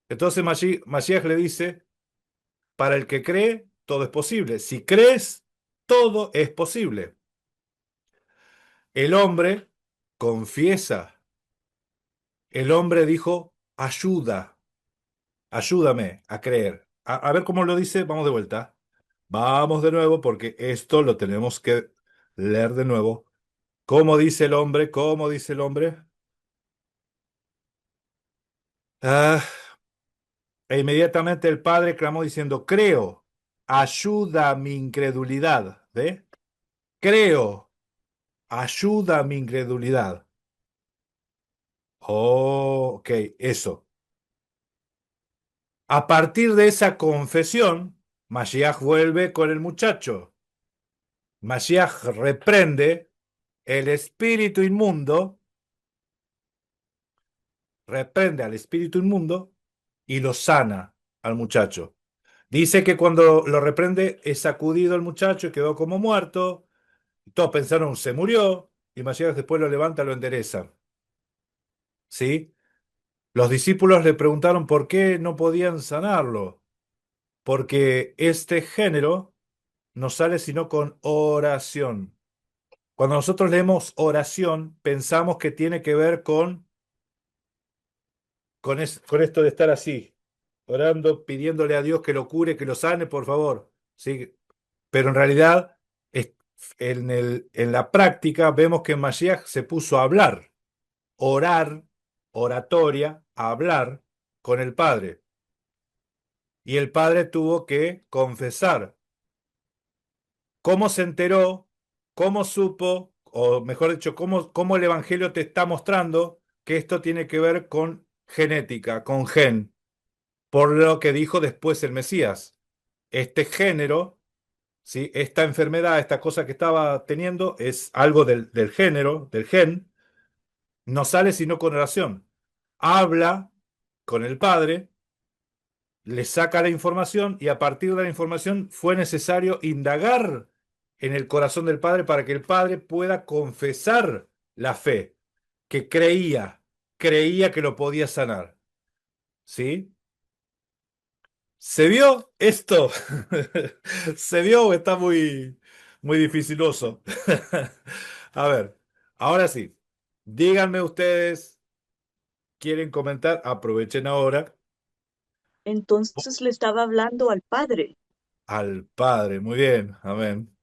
Entonces Mashiach le dice, para el que cree, todo es posible. Si crees, todo es posible. El hombre confiesa. El hombre dijo, ayuda, ayúdame a creer. A ver cómo lo dice, vamos de vuelta. Vamos de nuevo porque esto lo tenemos que leer de nuevo. ¿Cómo dice el hombre? ¿Cómo dice el hombre? Ah, e inmediatamente el padre clamó diciendo, creo, ayuda mi incredulidad. ¿Ve? Creo, ayuda mi incredulidad. Oh, ok, eso. A partir de esa confesión, Mashiach vuelve con el muchacho. Mashiach reprende el espíritu inmundo, reprende al espíritu inmundo y lo sana al muchacho. Dice que cuando lo reprende es sacudido el muchacho y quedó como muerto. Todos pensaron se murió y Mashiach después lo levanta, lo endereza. ¿Sí? Los discípulos le preguntaron por qué no podían sanarlo. Porque este género no sale sino con oración. Cuando nosotros leemos oración, pensamos que tiene que ver con esto de estar así, orando, pidiéndole a Dios que lo cure, que lo sane, por favor. ¿Sí? Pero en realidad, en la práctica, vemos que Mashiach se puso a hablar, orar, oratoria, a hablar con el Padre. Y el Padre tuvo que confesar. ¿Cómo se enteró? ¿Cómo supo? O mejor dicho, ¿cómo el Evangelio te está mostrando que esto tiene que ver con genética, con gen? Por lo que dijo después el Mesías. Este género, ¿sí? Esta enfermedad, esta cosa que estaba teniendo, es algo del género, del gen, no sale sino con oración. Habla con el Padre, le saca la información y a partir de la información fue necesario indagar en el corazón del Padre para que el Padre pueda confesar la fe, que creía que lo podía sanar. ¿Sí? ¿Se vio esto? ¿Se vio o está muy dificiloso? A ver, ahora sí. Díganme ustedes, ¿quieren comentar? Aprovechen ahora. Entonces le estaba hablando al padre. Al Padre, muy bien, amén.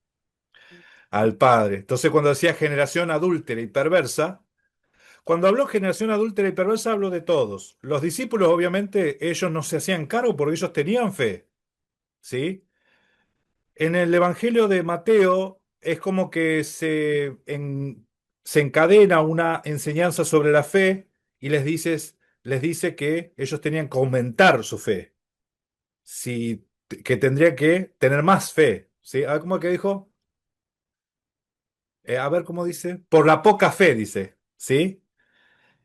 Al Padre. Entonces, cuando decía generación adúltera y perversa, cuando habló generación adúltera y perversa, habló de todos. Los discípulos, obviamente, ellos no se hacían cargo porque ellos tenían fe, ¿sí? En el Evangelio de Mateo es como que se encadena una enseñanza sobre la fe y les dice que ellos tenían que aumentar su fe, que tendría que tener más fe, ¿sí? A ver cómo es que dijo. A ver cómo dice. Por la poca fe, dice, ¿sí?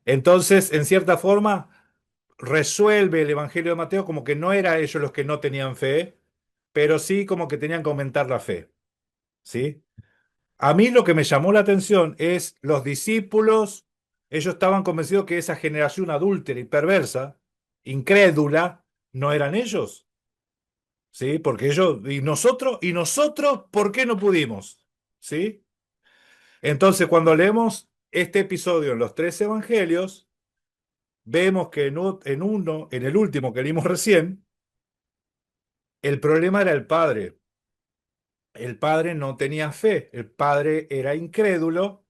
Entonces, en cierta forma, resuelve el Evangelio de Mateo como que no era ellos los que no tenían fe, pero sí como que tenían que aumentar la fe, ¿sí? A mí lo que me llamó la atención es los discípulos, ellos estaban convencidos que esa generación adúltera y perversa, incrédula, no eran ellos, ¿sí? Porque ellos, y nosotros, ¿por qué no pudimos? ¿Sí? Entonces, cuando leemos este episodio en los tres evangelios, vemos que en el último que leímos recién, el problema era el padre. El padre no tenía fe, el padre era incrédulo,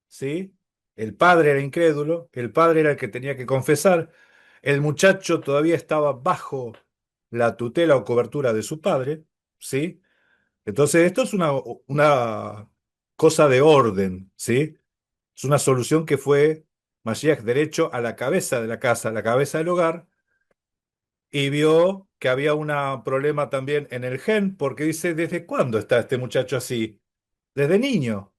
¿sí? El padre era incrédulo, el padre era el que tenía que confesar, el muchacho todavía estaba bajo la tutela o cobertura de su padre, ¿sí? Entonces, esto es una cosa de orden, ¿sí? Es una solución que fue Mashiach derecho a la cabeza de la casa, a la cabeza del hogar, y vio que había un problema también en el gen, porque dice, ¿desde cuándo está este muchacho así? Desde niño.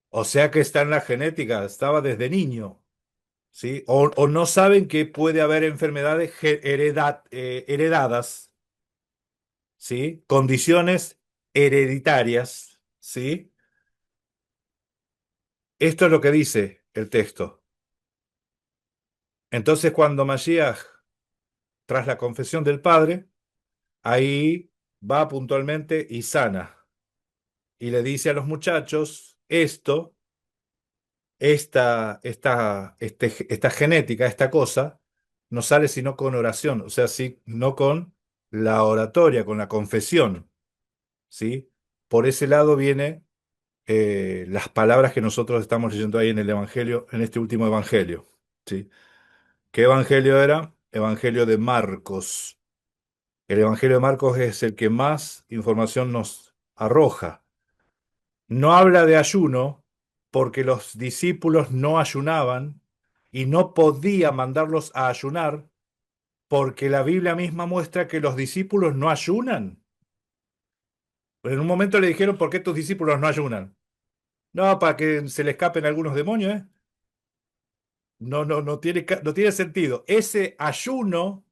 O sea que está en la genética, estaba desde niño, ¿sí? O no saben que puede haber enfermedades heredadas, ¿sí? Condiciones hereditarias, ¿sí? Esto es lo que dice el texto. Entonces, cuando Mashiach, tras la confesión del Padre, ahí va puntualmente y sana. Y le dice a los muchachos, esta genética, esta cosa, no sale sino con oración, o sea, sí, no con la oratoria, con la confesión, ¿sí? Por ese lado viene las palabras que nosotros estamos leyendo ahí en el Evangelio, en este último Evangelio, ¿sí? ¿Qué Evangelio era? Evangelio de Marcos. El Evangelio de Marcos es el que más información nos arroja. No habla de ayuno porque los discípulos no ayunaban y no podía mandarlos a ayunar porque la Biblia misma muestra que los discípulos no ayunan. Pero en un momento le dijeron, ¿por qué tus discípulos no ayunan? No, para que se le escapen algunos demonios, ¿eh? No tiene sentido. Ese ayuno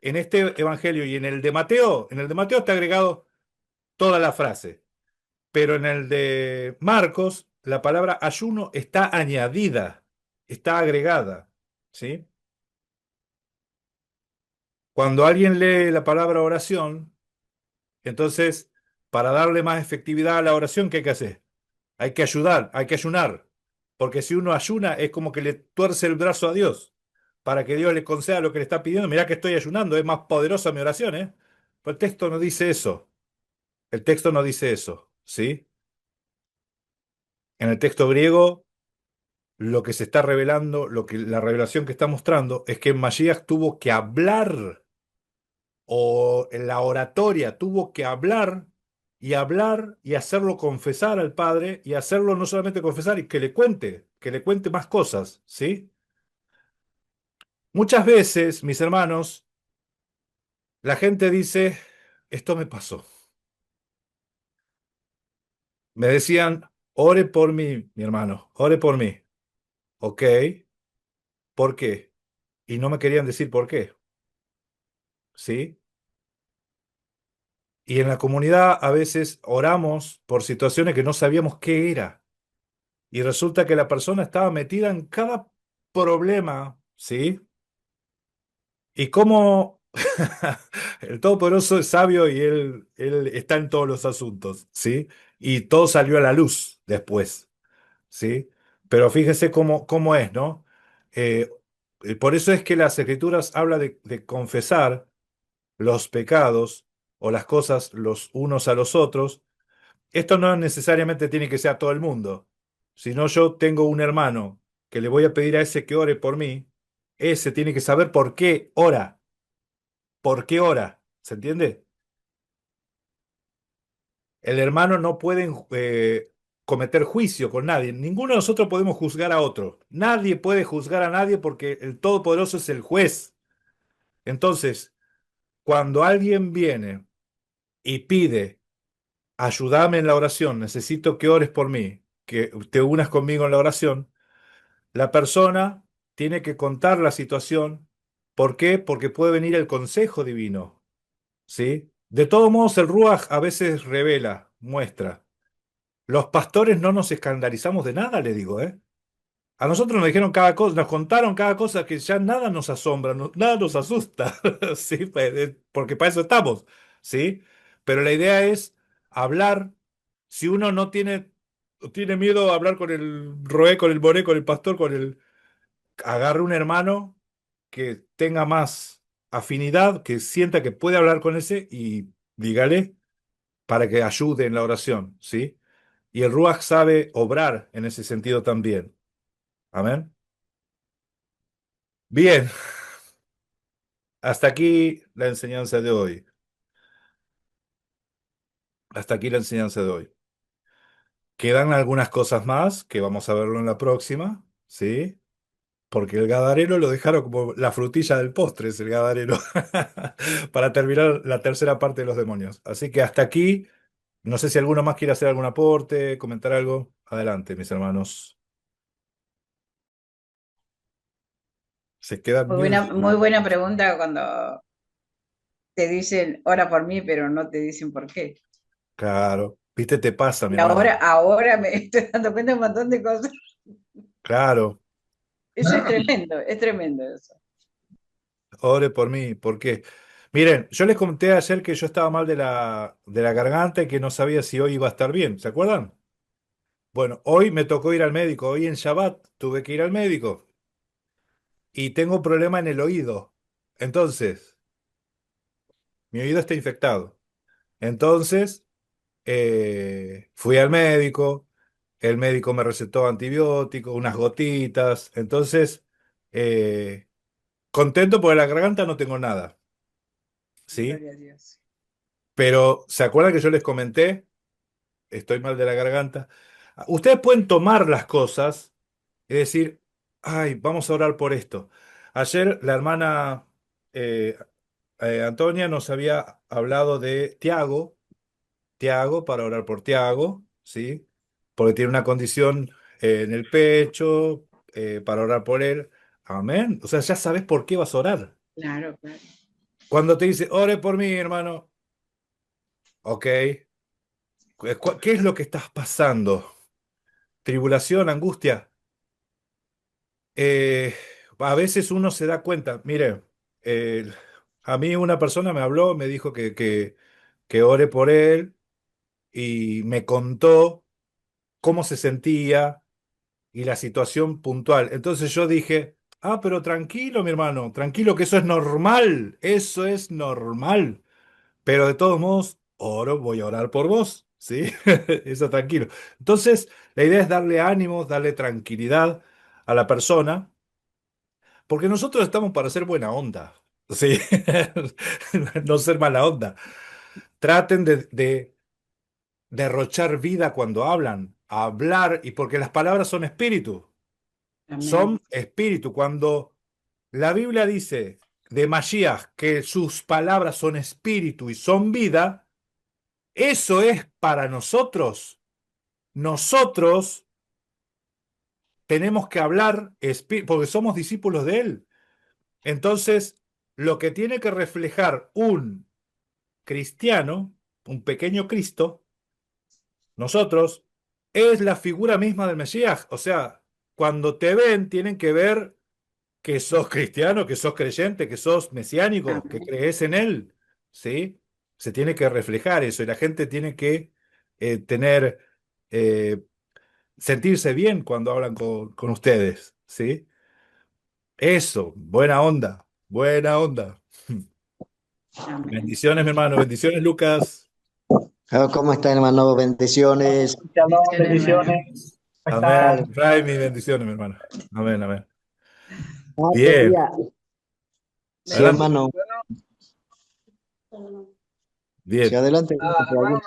en este evangelio y en el de Mateo está agregado toda la frase. Pero en el de Marcos, la palabra ayuno está añadida, está agregada, ¿sí? Cuando alguien lee la palabra oración, entonces, para darle más efectividad a la oración, ¿qué hay que hacer? Hay que ayudar, hay que ayunar, porque si uno ayuna es como que le tuerce el brazo a Dios, para que Dios le conceda lo que le está pidiendo. Mirá que estoy ayunando, es más poderosa mi oración, ¿eh? Pero el texto no dice eso, el texto no dice eso, ¿sí? En el texto griego lo que se está revelando, la revelación que está mostrando es que Mashiach tuvo que hablar, o en la oratoria tuvo que hablar y hacerlo confesar al Padre, y hacerlo no solamente confesar, y que le cuente más cosas, ¿sí? Muchas veces, mis hermanos, la gente dice, esto me pasó. Me decían, ore por mí, mi hermano, ore por mí. Ok, ¿por qué? Y no me querían decir por qué, ¿sí? Y en la comunidad a veces oramos por situaciones que no sabíamos qué era. Y resulta que la persona estaba metida en cada problema, ¿sí? ¿Y cómo El Todopoderoso es sabio y él está en todos los asuntos, ¿sí? Y todo salió a la luz después, ¿sí? Pero fíjese cómo es, ¿no? Eh, por eso es que las Escrituras hablan de confesar los pecados o las cosas los unos a los otros. Esto no necesariamente tiene que ser a todo el mundo. Si no, yo tengo un hermano que le voy a pedir a ese que ore por mí, ese tiene que saber por qué ora. ¿Por qué ora? ¿Se entiende? El hermano no puede cometer juicio con nadie. Ninguno de nosotros podemos juzgar a otro. Nadie puede juzgar a nadie porque el Todopoderoso es el juez. Entonces, cuando alguien viene y pide, ayúdame en la oración, necesito que ores por mí, que te unas conmigo en la oración, la persona tiene que contar la situación. ¿Por qué? Porque puede venir el consejo divino, ¿sí? De todos modos, el Ruaj a veces revela, muestra. Los pastores no nos escandalizamos de nada, le digo, ¿eh? A nosotros nos dijeron cada cosa, nos contaron cada cosa que ya nada nos asombra, nada nos asusta, ¿sí? Porque para eso estamos, ¿sí? Pero la idea es hablar. Si uno no tiene miedo a hablar con el roé, con el moré, con el pastor, agarre un hermano que tenga más afinidad, que sienta que puede hablar con ese y dígale para que ayude en la oración, ¿sí? Y el Ruach sabe obrar en ese sentido también. Amén. Bien, hasta aquí la enseñanza de hoy. Hasta aquí la enseñanza de hoy. Quedan algunas cosas más que vamos a verlo en la próxima, ¿sí? Porque el Gadareno lo dejaron como la frutilla del postre, es el Gadareno, para terminar la tercera parte de los demonios. Así que hasta aquí, no sé si alguno más quiere hacer algún aporte, comentar algo. Adelante, mis hermanos. Se quedan mute. Muy buena pregunta cuando te dicen, ora por mí, pero no te dicen por qué. Claro, viste, te pasa, mi Y ahora, hermano. ahora me estoy dando cuenta de un montón de cosas. Claro, Eso es tremendo eso. ore por mí. ¿Por qué? Miren, yo les comenté ayer que yo estaba mal de la garganta y que no sabía si hoy iba a estar bien. ¿Se acuerdan? Bueno, hoy me tocó ir al médico. Hoy en Shabbat tuve que ir al médico y tengo un problema en el oído. Entonces, mi oído está infectado. Entonces, fui al médico. El médico me recetó antibióticos, unas gotitas. Entonces, eh, contento porque la garganta no tengo nada. ¿Sí? Gloria a Dios. Pero, ¿se acuerdan que yo les comenté? Estoy mal de la garganta. Ustedes pueden tomar las cosas y decir, ay, vamos a orar por esto. Ayer la hermana eh, Antonia nos había hablado de Tiago, para orar por Tiago, ¿sí? Porque tiene una condición en el pecho, para orar por él. Amén. O sea, ya sabes por qué vas a orar. Claro, claro. Cuando te dice, ore por mí, hermano, ok. ¿Qué es lo que estás pasando? ¿Tribulación, angustia? Eh, a veces uno se da cuenta, mire, eh, a mí una persona me habló, me dijo que ore por él y me contó cómo se sentía y la situación puntual. Entonces yo dije, ah, pero tranquilo, mi hermano, tranquilo, que eso es normal. Pero de todos modos, voy a orar por vos, ¿sí? Eso tranquilo. Entonces, la idea es darle ánimos, darle tranquilidad a la persona, porque nosotros estamos para ser buena onda, ¿sí? No ser mala onda. Traten de derrochar vida cuando hablan, hablar, y porque las palabras son espíritu, Amén. son espíritu. Cuando la Biblia dice de Mashiach que sus palabras son espíritu y son vida, eso es para nosotros. Nosotros tenemos que hablar porque somos discípulos de Él. Entonces, lo que tiene que reflejar un cristiano, un pequeño Cristo, nosotros, es la figura misma del Mesías. O sea, cuando te ven, tienen que ver que sos cristiano, que sos creyente, que sos mesiánico, que Amén. crees en Él, ¿sí? Se tiene que reflejar eso y la gente tiene que tener, eh, sentirse bien cuando hablan con ustedes, ¿sí? Eso, buena onda, buena onda. Amén. Bendiciones, mi hermano, bendiciones, Lucas. ¿Cómo están, hermano? Bendiciones. Shalom, Bendiciones, hermano. bendiciones. ¿Cómo Amén. están? Raimi, bendiciones, mi hermano. Amén, amén. Buen Bien, día. Sí, adelante. hermano. Sí, Bien. adelante. Hermano, no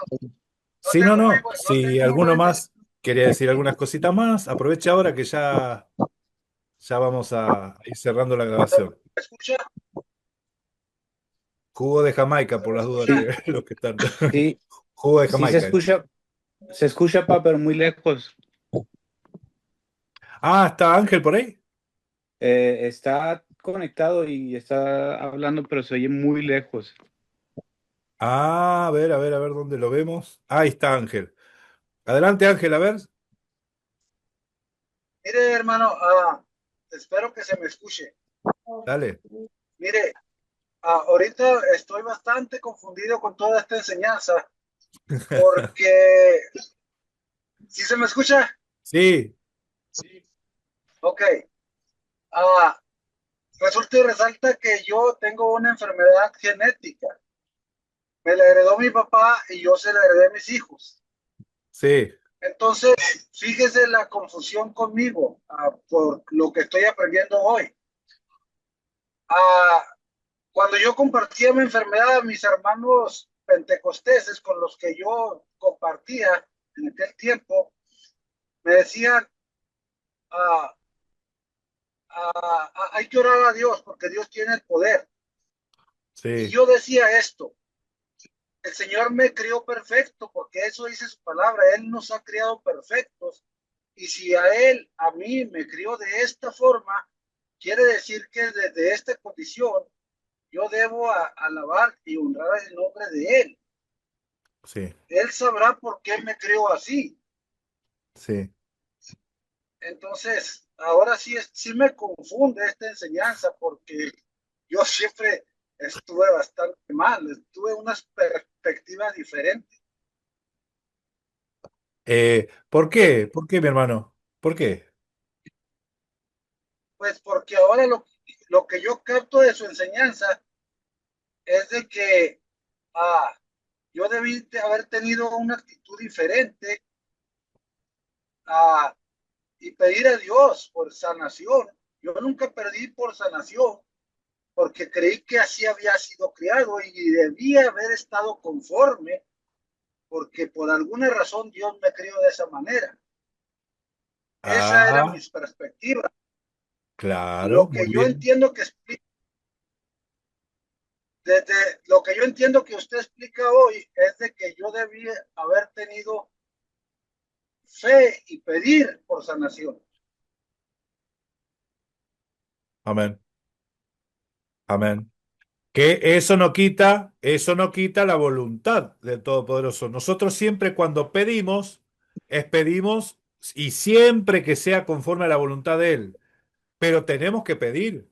Sí, no, tengo muy, no. no Si tengo alguno muy, más quería decir algunas cositas más, aprovecha ahora que ya vamos a ir cerrando la grabación. ¿me escucha? Jugo de Jamaica, por las dudas Sí, que los que están. sí, Jugo de sí Jamaica. se escucha, pa, pero muy lejos. Ah, ¿está Ángel por ahí? Está conectado y está hablando, pero se oye muy lejos. Ah, a ver dónde lo vemos. Ahí está Ángel. Adelante, Ángel, a ver. Mire, hermano, espero que se me escuche. Dale. Mire, ahorita estoy bastante confundido con toda esta enseñanza porque, ¿sí se me escucha? Sí, Ok. Ah, resulta y resalta que yo tengo una enfermedad genética. Me la heredó mi papá y yo se la heredé a mis hijos. sí, Entonces, fíjese la confusión conmigo, por lo que estoy aprendiendo hoy. Ah, Cuando yo compartía mi enfermedad a mis hermanos pentecosteses con los que yo compartía en aquel tiempo, me decían, ah, hay que orar a Dios porque Dios tiene el poder. Y sí, yo decía esto, el Señor me crió perfecto porque eso dice su palabra, Él nos ha criado perfectos. Y si a Él, a mí, me crió de esta forma, quiere decir que desde esta condición yo debo alabar y honrar el nombre de Él. sí, Él sabrá por qué me creo así. sí. Entonces, ahora sí, sí me confunde esta enseñanza porque yo siempre estuve bastante mal, tuve unas perspectivas diferentes. ¿Por qué? ¿Por qué, mi hermano? ¿Por qué? Pues porque ahora lo que yo capto de su enseñanza es de que ah, yo debí de haber tenido una actitud diferente ah, y pedir a Dios por sanación. Yo nunca perdí por sanación porque creí que así había sido criado y debía haber estado conforme porque por alguna razón Dios me crió de esa manera. Esa era mi Ah, perspectiva. claro, Lo muy que yo bien. entiendo que explica, desde lo que yo entiendo que usted explica hoy es de que yo debía haber tenido fe y pedir por sanación. Amén, amén. Que eso no quita la voluntad del Todopoderoso. Nosotros siempre cuando pedimos, pedimos y siempre que sea conforme a la voluntad de Él. Pero tenemos que pedir.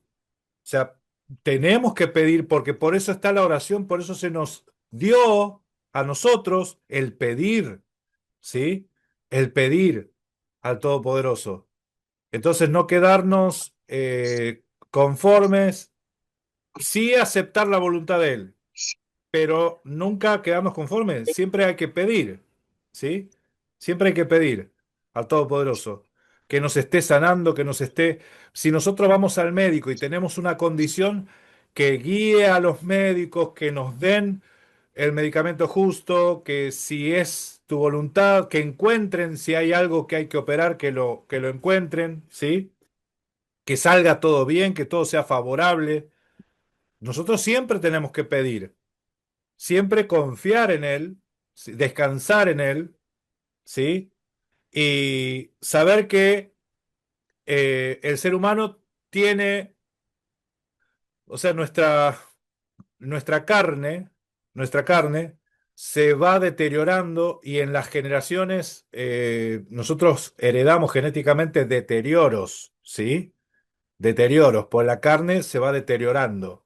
O sea, tenemos que pedir porque por eso está la oración, por eso se nos dio a nosotros el pedir, ¿sí? El pedir al Todopoderoso. Entonces no quedarnos conformes, sí aceptar la voluntad de Él, pero nunca quedarnos conformes. Siempre hay que pedir, ¿sí? Siempre hay que pedir al Todopoderoso que nos esté sanando, que nos esté... Si nosotros vamos al médico y tenemos una condición, que guíe a los médicos, que nos den el medicamento justo, que si es tu voluntad, que encuentren si hay algo que hay que operar, que lo encuentren, ¿sí? Que salga todo bien, que todo sea favorable. Nosotros siempre tenemos que pedir. Siempre confiar en Él, ¿sí? Descansar en Él, ¿sí? Y saber que el ser humano tiene, o sea, nuestra carne, nuestra carne se va deteriorando y en las generaciones nosotros heredamos genéticamente deterioros, ¿sí? deterioros, pues la carne se va deteriorando.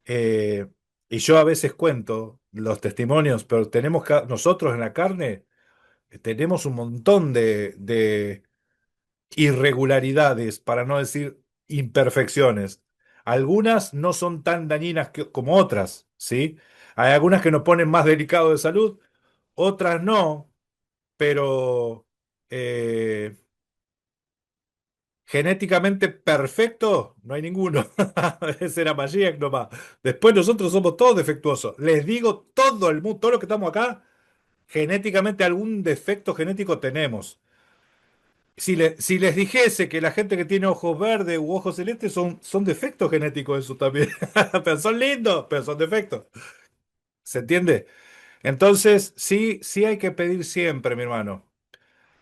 Eh, y yo a veces cuento los testimonios, pero nosotros en la carne tenemos un montón de irregularidades, para no decir imperfecciones. Algunas no son tan dañinas como otras, ¿sí? Hay algunas que nos ponen más delicados de salud, otras no, pero eh, genéticamente perfecto no hay ninguno. Ese era Mashiach nomás. Después nosotros somos todos defectuosos. Les digo, todo el mundo, todos los que estamos acá, genéticamente algún defecto genético tenemos. Si les dijese que la gente que tiene ojos verdes u ojos celestes son defectos genéticos eso también. Pero son lindos, pero son defectos. ¿Se entiende? Entonces, sí, sí hay que pedir siempre, mi hermano.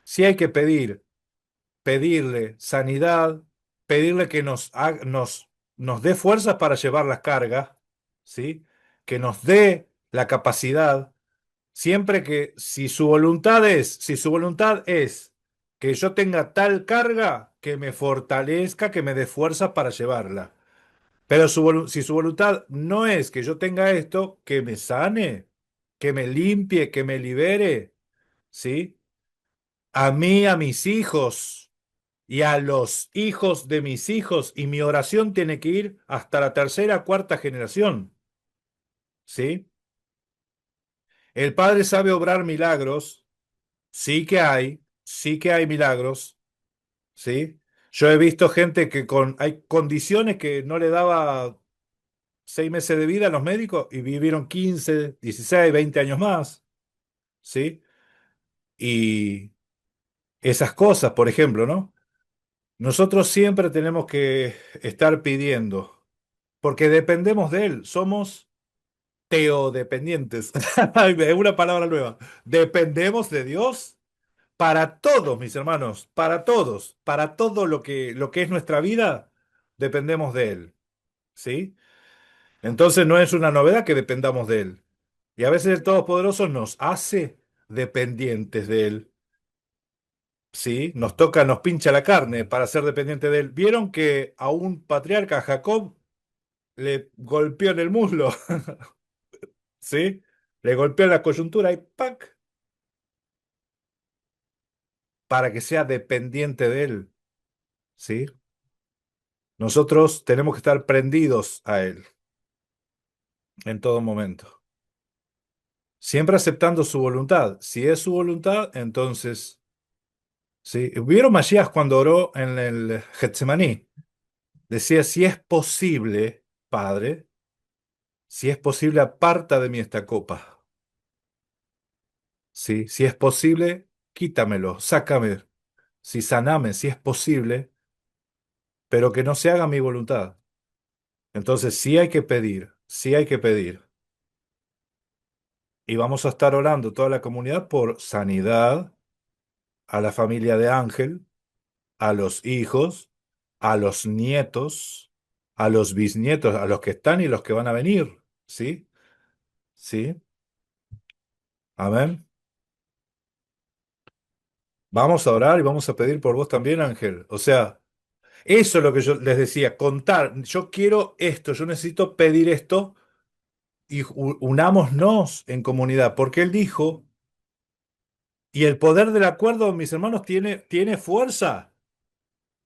Sí hay que pedirle sanidad, pedirle que nos dé fuerzas para llevar las cargas, ¿sí? Que nos dé la capacidad. Siempre que, si su voluntad es que yo tenga tal carga, que me fortalezca, que me dé fuerza para llevarla. Pero si su voluntad no es que yo tenga esto, que me sane, que me limpie, que me libere, ¿sí? A mí, a mis hijos y a los hijos de mis hijos, y mi oración tiene que ir hasta la tercera, cuarta generación, ¿sí? El Padre sabe obrar milagros. Sí que hay milagros, ¿sí? Yo he visto gente hay condiciones que no le daba 6 meses de vida a los médicos y vivieron 15, 16, 20 años más, ¿sí? Y esas cosas, por ejemplo, ¿no? Nosotros siempre tenemos que estar pidiendo, porque dependemos de Él, somos teodependientes. Es una palabra nueva. Dependemos de Dios. Para todos, mis hermanos, para todo lo que es nuestra vida, dependemos de Él, ¿sí? Entonces no es una novedad que dependamos de Él. Y a veces el Todopoderoso nos hace dependientes de Él, ¿sí? Nos pincha la carne para ser dependiente de Él. ¿Vieron que a un patriarca, a Jacob, le golpeó en el muslo? ¿Sí? Le golpeó en la coyuntura y ¡pac! Para que sea dependiente de Él, ¿sí? Nosotros tenemos que estar prendidos a Él en todo momento, siempre aceptando su voluntad. Si es su voluntad, entonces, sí. ¿Vieron Masías cuando oró en el Getsemaní? Decía, si es posible, Padre, si es posible, aparta de mí esta copa. Sí, si es posible, quítamelo, sácame. Si saname, si es posible, pero que no se haga mi voluntad. Entonces sí hay que pedir, sí hay que pedir. Y vamos a estar orando toda la comunidad por sanidad a la familia de Ángel, a los hijos, a los nietos, a los bisnietos, a los que están y los que van a venir. ¿Sí? ¿Sí? Amén. Vamos a orar y vamos a pedir por vos también, Ángel. O sea, eso es lo que yo les decía, contar. Yo quiero esto, yo necesito pedir esto y unámonos en comunidad, porque él dijo, y el poder del acuerdo, mis hermanos, tiene fuerza.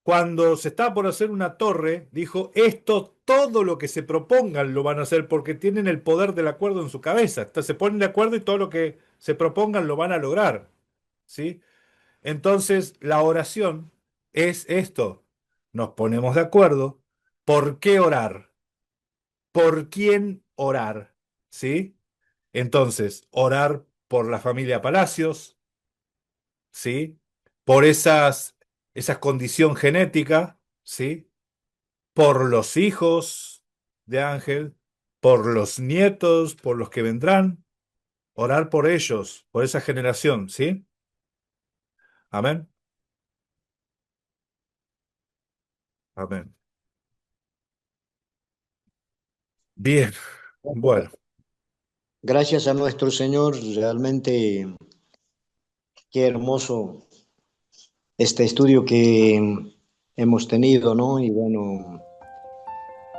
Cuando se estaba por hacer una torre, dijo, esto, todo lo que se propongan lo van a hacer porque tienen el poder del acuerdo en su cabeza. Entonces se ponen de acuerdo y todo lo que se propongan lo van a lograr. ¿Sí? Entonces la oración es esto. Nos ponemos de acuerdo. ¿Por qué orar? ¿Por quién orar? ¿Sí? Entonces, orar por la familia Palacios, ¿sí? Por esa condición genética, ¿sí? Por los hijos de Ángel, por los nietos, por los que vendrán, orar por ellos, por esa generación, ¿sí? Amén. Amén. Bien, bueno, Gracias a nuestro Señor, realmente qué hermoso este estudio que hemos tenido, ¿no? Y bueno,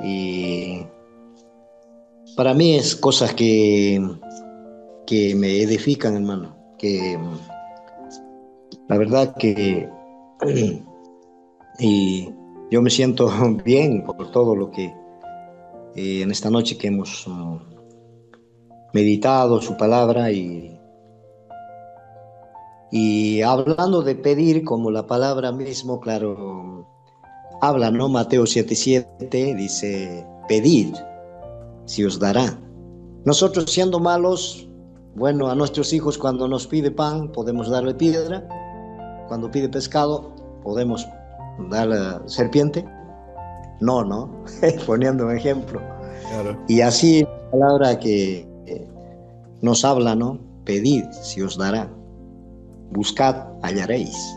y para mí es cosas que me edifican, hermano, que la verdad que y yo me siento bien por todo lo que en esta noche que hemos meditado su palabra y hablando de pedir, como la palabra mismo, claro, habla, ¿no? Mateo 7:7 dice, pedid, si os dará. Nosotros siendo malos, bueno, a nuestros hijos cuando nos pide pan, podemos darle piedra. Cuando pide pescado, podemos darle serpiente. No, ¿no? Poniendo un ejemplo. Claro. Y así la palabra que nos habla, ¿no? Pedid, si os dará. Buscad, hallaréis.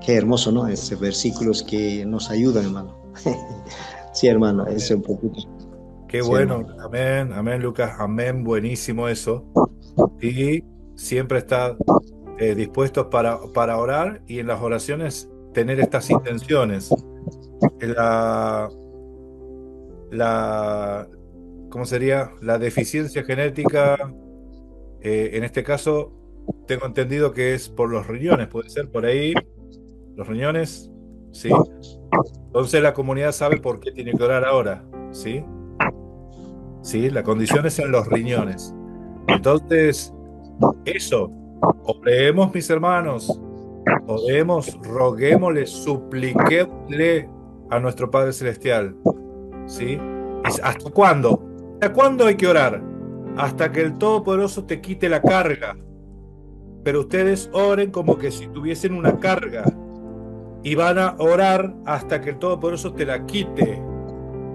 Qué hermoso, ¿no? Esos versículos que nos ayudan, hermano. Sí, hermano, eso un poquito. Qué Sí, bueno, hermano. amén, amén, Lucas, amén, buenísimo eso. Y siempre está dispuestos para orar y en las oraciones tener estas intenciones. ¿Cómo sería? La deficiencia genética, en este caso, tengo entendido que es por los riñones, puede ser por ahí, los riñones, ¿sí? Entonces la comunidad sabe por qué tiene que orar ahora, ¿sí? ¿Sí? La condición es en los riñones. Entonces, eso, oremos, mis hermanos, oremos, roguémosle, supliquémosle a nuestro Padre Celestial, ¿sí? ¿Hasta cuándo? ¿Hasta cuándo hay que orar? Hasta que el Todopoderoso te quite la carga. Pero ustedes oren como que si tuviesen una carga y van a orar hasta que el Todopoderoso te la quite,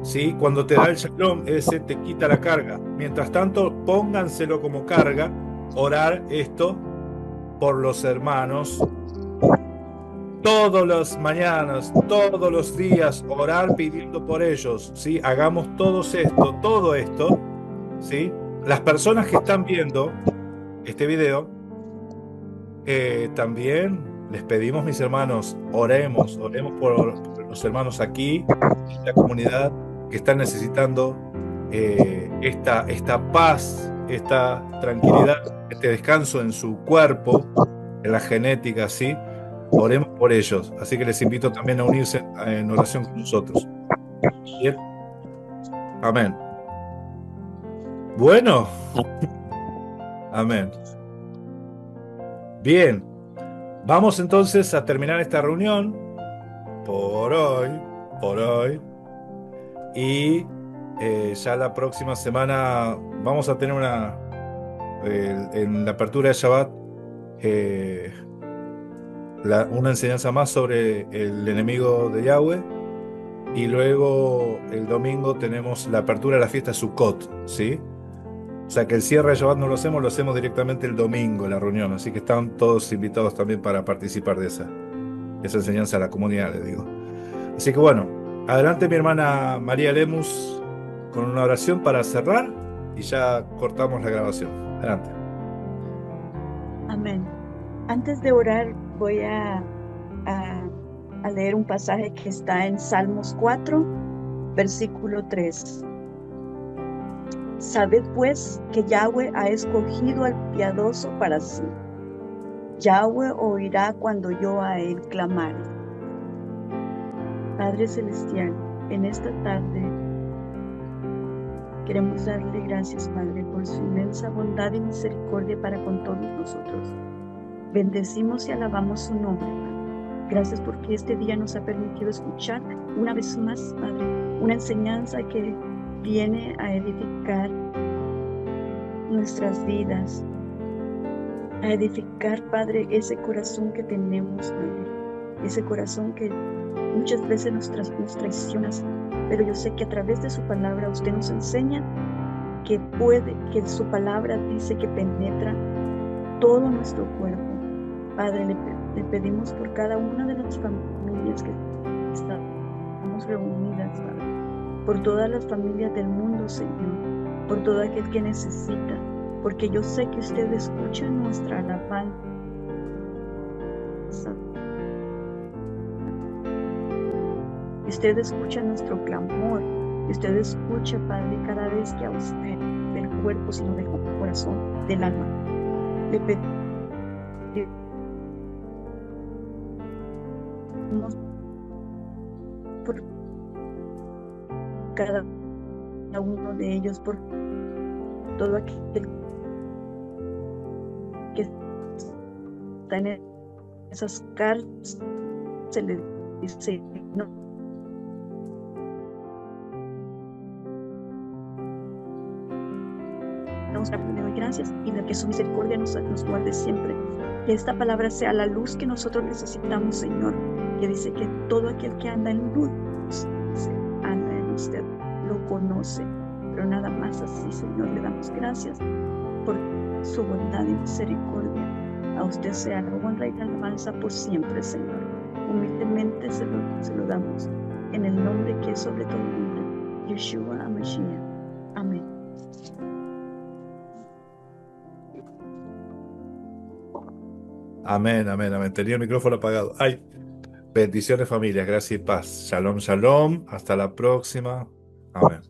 ¿sí? Cuando te da el shalom, ese te quita la carga. Mientras tanto, pónganselo como carga, orar esto por los hermanos. Todas las mañanas, todos los días, orar pidiendo por ellos, ¿sí? Hagamos todo esto, ¿sí? Las personas que están viendo este video, también les pedimos, mis hermanos, oremos por los hermanos aquí, en esta comunidad que están necesitando esta paz, esta tranquilidad, este descanso en su cuerpo, en la genética, ¿sí? Oremos por ellos. Así que les invito también a unirse en oración con nosotros. Bien. Amén. Bueno. Amén. Bien. Vamos entonces a terminar esta reunión por hoy. Y ya la próxima semana vamos a tener en la apertura de Shabbat una enseñanza más sobre el enemigo de Yahweh, y luego el domingo tenemos la apertura de la fiesta Sukkot, ¿sí? O sea que el cierre de Shabbat no lo hacemos directamente el domingo, la reunión, así que están todos invitados también para participar de esa enseñanza a la comunidad, les digo. Así que bueno, adelante mi hermana María Lemus con una oración para cerrar y ya cortamos la grabación. Adelante. Amén. Antes de orar, voy a leer un pasaje que está en Salmos 4, versículo 3. Sabed pues que Yahweh ha escogido al piadoso para sí. Yahweh oirá cuando yo a él clamare. Padre Celestial, en esta tarde queremos darle gracias, Padre, por su inmensa bondad y misericordia para con todos nosotros. Bendecimos y alabamos su nombre, Padre. Gracias porque este día nos ha permitido escuchar una vez más, Padre, una enseñanza que viene a edificar nuestras vidas, a edificar, Padre, ese corazón que tenemos, Padre, ese corazón que muchas veces nos traiciona, pero yo sé que a través de su palabra usted nos enseña que su palabra dice que penetra todo nuestro cuerpo. Padre, le pedimos por cada una de las familias que estamos reunidas, Padre, por todas las familias del mundo, Señor, por todo aquel que necesita, porque yo sé que usted escucha nuestra alabanza. Y usted escucha nuestro clamor. Y usted escucha, Padre, cada vez que a usted, del cuerpo, sino del corazón, del alma, le pedimos por cada uno de ellos, por todo aquel que está en esas cárceles, dice, no, le doy gracias y de que su misericordia nos guarde siempre. Que esta palabra sea la luz que nosotros necesitamos, Señor, que dice que todo aquel que anda en luz, dice, anda en usted, lo conoce, pero nada más así, Señor, le damos gracias por su bondad y misericordia. A usted sea la honra y la alabanza por siempre, Señor. Humildemente se lo damos, en el nombre que es sobre todo nombre, Yeshua HaMashiach. Amén. Amén, amén, amén. Tenía el micrófono apagado. Ay, bendiciones familias, gracias y paz. Shalom, shalom. Hasta la próxima. Amén.